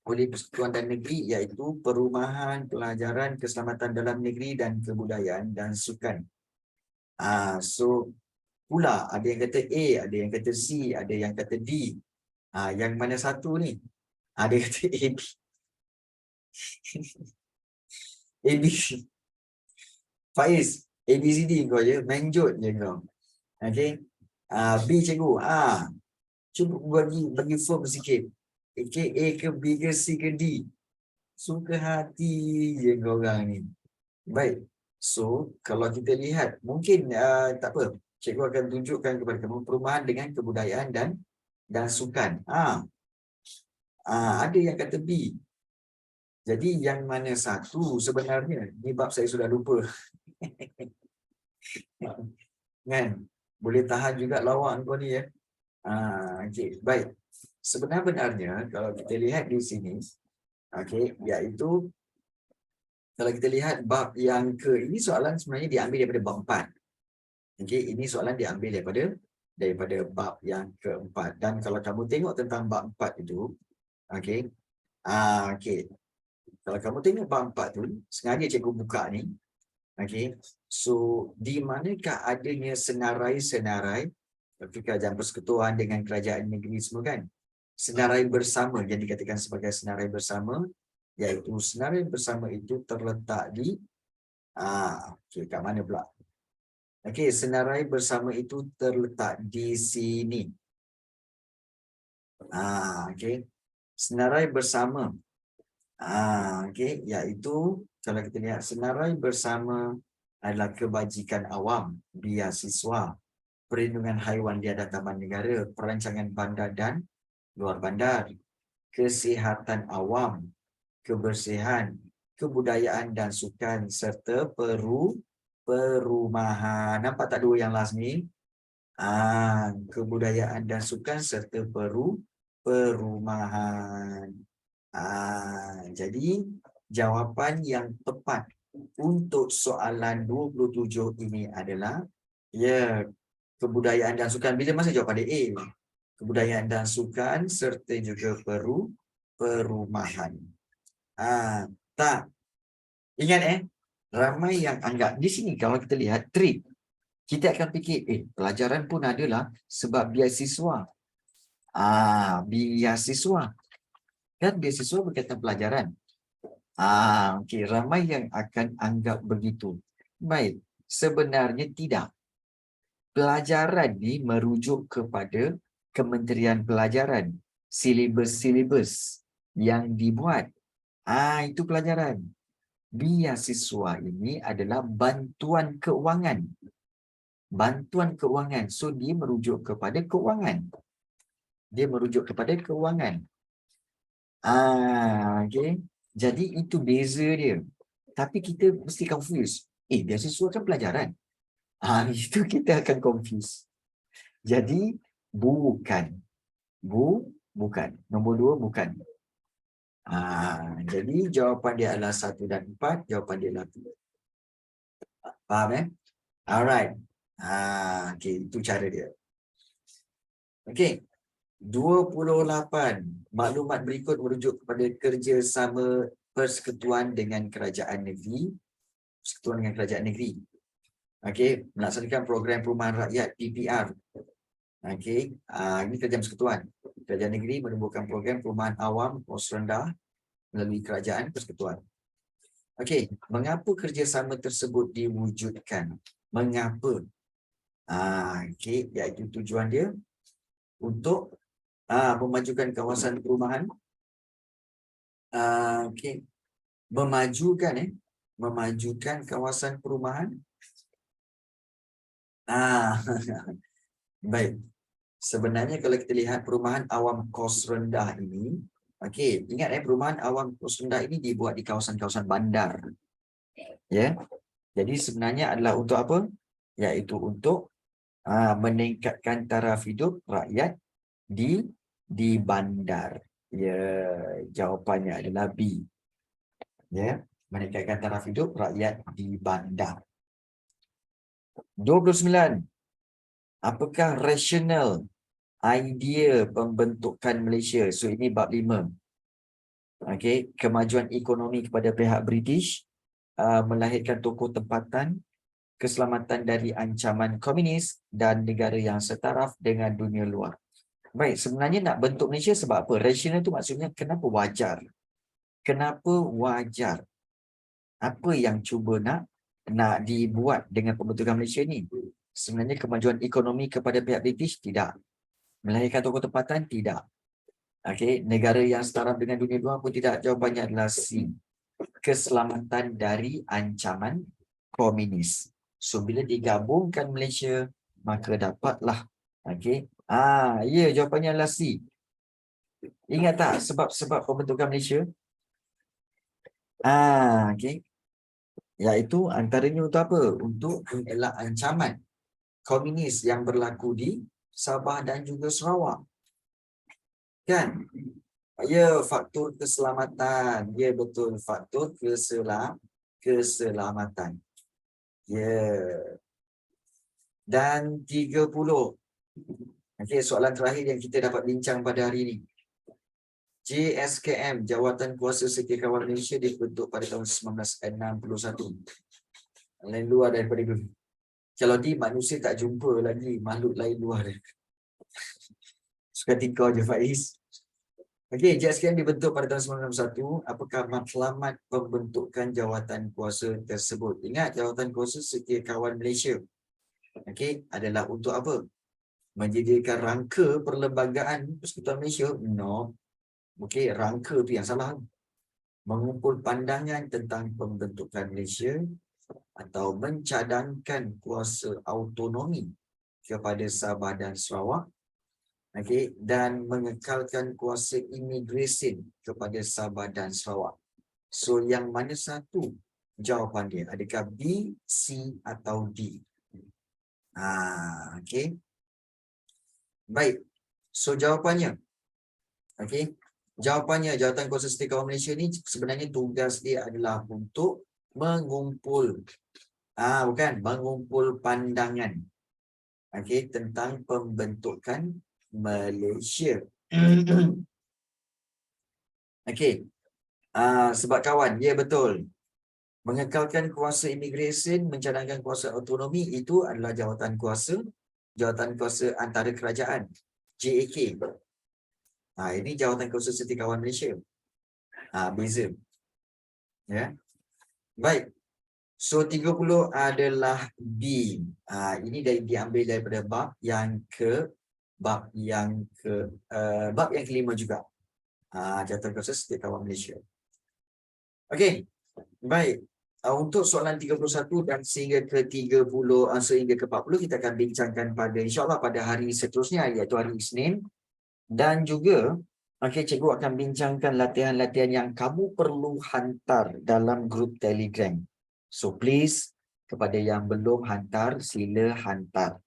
oleh persekutuan dan negeri iaitu perumahan, pelajaran, keselamatan dalam negeri dan kebudayaan dan sukan. So pula ada yang kata A, ada yang kata C, ada yang kata D. Yang mana satu ni? Ada yang kata A, B. A, B, C. Faiz, A, B, C, D kau je, menjot je kau. Okey. B cikgu. Cuba bagi form sikit. Okay, A ke B ke C ke D. Suka hati je kau orang ni. Baik. So, kalau kita lihat, mungkin tak apa. Cikgu akan tunjukkan kepada kamu perumahan dengan kebudayaan dan sukan. Ada yang kata B. Jadi yang mana satu sebenarnya? Ni bab saya sudah lupa. Kan? Boleh tahan juga lawak kau ni ya. Okay, baik. Sebenarnya kalau kita lihat di sini, iaitu kalau kita lihat bab yang ini soalan sebenarnya diambil daripada bab 4. Ini soalan diambil daripada bab yang keempat. Dan kalau kamu tengok tentang bab 4 itu, kalau kamu tengok bab 4 tu, sengaja cikgu buka ni, so di manakah adanya senarai-senarai kerajaan persekutuan dengan kerajaan negeri semua kan? Senarai bersama yang dikatakan sebagai senarai bersama, iaitu senarai bersama itu terletak di kat mana pula? Senarai bersama itu terletak di sini. Senarai bersama. Iaitu kalau kita lihat senarai bersama adalah kebajikan awam, biasiswa, perlindungan haiwan di hadapan negara, perancangan bandar dan luar bandar, kesihatan awam, kebersihan, kebudayaan dan sukan serta perumahan. Nampak tak dua yang last ni? Kebudayaan dan sukan serta perumahan. Jadi jawapan yang tepat untuk soalan 27 ini adalah kebudayaan dan sukan. Bila masa jawab pada A? Kebudayaan dan sukan serta juga perumahan. Tak. Ingat ramai yang anggap di sini kalau kita lihat trip. Kita akan fikir, pelajaran pun adalah sebab beasiswa. Beasiswa. Kan beasiswa berkaitan pelajaran. Okey, ramai yang akan anggap begitu. Baik, sebenarnya tidak. Pelajaran ni merujuk kepada Kementerian Pelajaran. Silibus-silibus yang dibuat. Itu pelajaran. Beasiswa ini adalah bantuan keuangan. Bantuan keuangan. So, dia merujuk kepada keuangan. Dia merujuk kepada keuangan. Okay. Jadi, itu beza dia. Tapi kita mesti confuse. Beasiswa kan pelajaran. Itu kita akan confuse. Jadi, bukan. Bukan. Nombor 2, bukan. Jadi, jawapan dia adalah 1 dan 4. Jawapan dia adalah 2. Faham Alright. Okay, itu cara dia. Okay. 28. Maklumat berikut merujuk kepada kerjasama persekutuan dengan kerajaan negeri. Persekutuan dengan kerajaan negeri. Okey, melaksanakan program perumahan rakyat PPR. Okey, ini kerajaan persekutuan. Kerajaan negeri menubuhkan program perumahan awam kos rendah melalui kerajaan persekutuan. Okey, mengapa kerjasama tersebut diwujudkan? Mengapa? Okey, iaitu tujuan dia untuk memajukan kawasan perumahan. Okey, memajukan kawasan perumahan. Baik. Sebenarnya kalau kita lihat perumahan awam kos rendah ini, okey, ingat perumahan awam kos rendah ini dibuat di kawasan-kawasan bandar. Ya. Jadi sebenarnya adalah untuk apa? Iaitu untuk meningkatkan taraf hidup rakyat di bandar. Ya, jawapannya adalah B. Ya, meningkatkan taraf hidup rakyat di bandar. 29. Apakah rasional idea pembentukan Malaysia? So ini bab 5. Okey, kemajuan ekonomi kepada pihak British, melahirkan tokoh tempatan, keselamatan dari ancaman komunis dan negara yang setaraf dengan dunia luar. Baik, sebenarnya nak bentuk Malaysia sebab apa? Rasional tu maksudnya kenapa wajar? Kenapa wajar? Apa yang cuba nak dibuat dengan pembentukan Malaysia ni? Sebenarnya kemajuan ekonomi kepada pihak British? Tidak. Melahirkan tokoh tempatan? Tidak. Okey, negara yang setara dengan dunia luar pun tidak. Jawapannya adalah C. Keselamatan dari ancaman komunis. So, bila digabungkan Malaysia, maka dapatlah. Okey. Ya, jawapannya adalah C. Ingat tak sebab-sebab pembentukan Malaysia? Okey. Iaitu antaranya untuk apa? Untuk mengelak ancaman komunis yang berlaku di Sabah dan juga Sarawak. Kan? Ya, faktor keselamatan. Ya, betul. Faktor keselamatan. Ya. Dan 30. Okey, soalan terakhir yang kita dapat bincang pada hari ini. JSKM, Jawatan Kuasa Setiakawan Malaysia, dibentuk pada tahun 1961. Lain luar daripada dulu. Kalau di manusia tak jumpa lagi makhluk lain luar dia. Suka tingkau je Faiz. Okey, JSKM dibentuk pada tahun 1961. Apakah matlamat pembentukan jawatan kuasa tersebut? Ingat, Jawatan Kuasa Setiakawan Malaysia. Okey, adalah untuk apa? Menjadikan rangka perlembagaan Persekutuan Malaysia? No. Okey, rangka tu yang salah. Mengumpul pandangan tentang pembentukan Malaysia atau mencadangkan kuasa autonomi kepada Sabah dan Sarawak. Okey, dan mengekalkan kuasa imigresen kepada Sabah dan Sarawak. So, yang mana satu jawapan dia? Adakah B, C atau D? Okey. Baik. So, jawapannya. Okey. Jawapannya, Jawatan Kuasa Setiakawan Malaysia ni sebenarnya tugas dia adalah untuk mengumpul. Mengumpul pandangan. Okey, tentang pembentukan Malaysia. Okey. Sebab kawan, ya betul. Mengekalkan kuasa imigresen, mencadangkan kuasa autonomi, itu adalah jawatan kuasa antara kerajaan, JAK. Ini jawatan kuasa Setiausahaan Malaysia. Beza. Ya. Baik. So 30 adalah B. Ini diambil daripada bab yang kelima juga. Jawatan kuasa Setiausahaan Malaysia. Okey. Baik. Untuk soalan 31 dan sehingga ke 30 sehingga ke 40 kita akan bincangkan pada insya-Allah pada hari seterusnya, iaitu hari Isnin. Dan juga cikgu akan bincangkan latihan-latihan yang kamu perlu hantar dalam grup Telegram. So please, kepada yang belum hantar, sila hantar.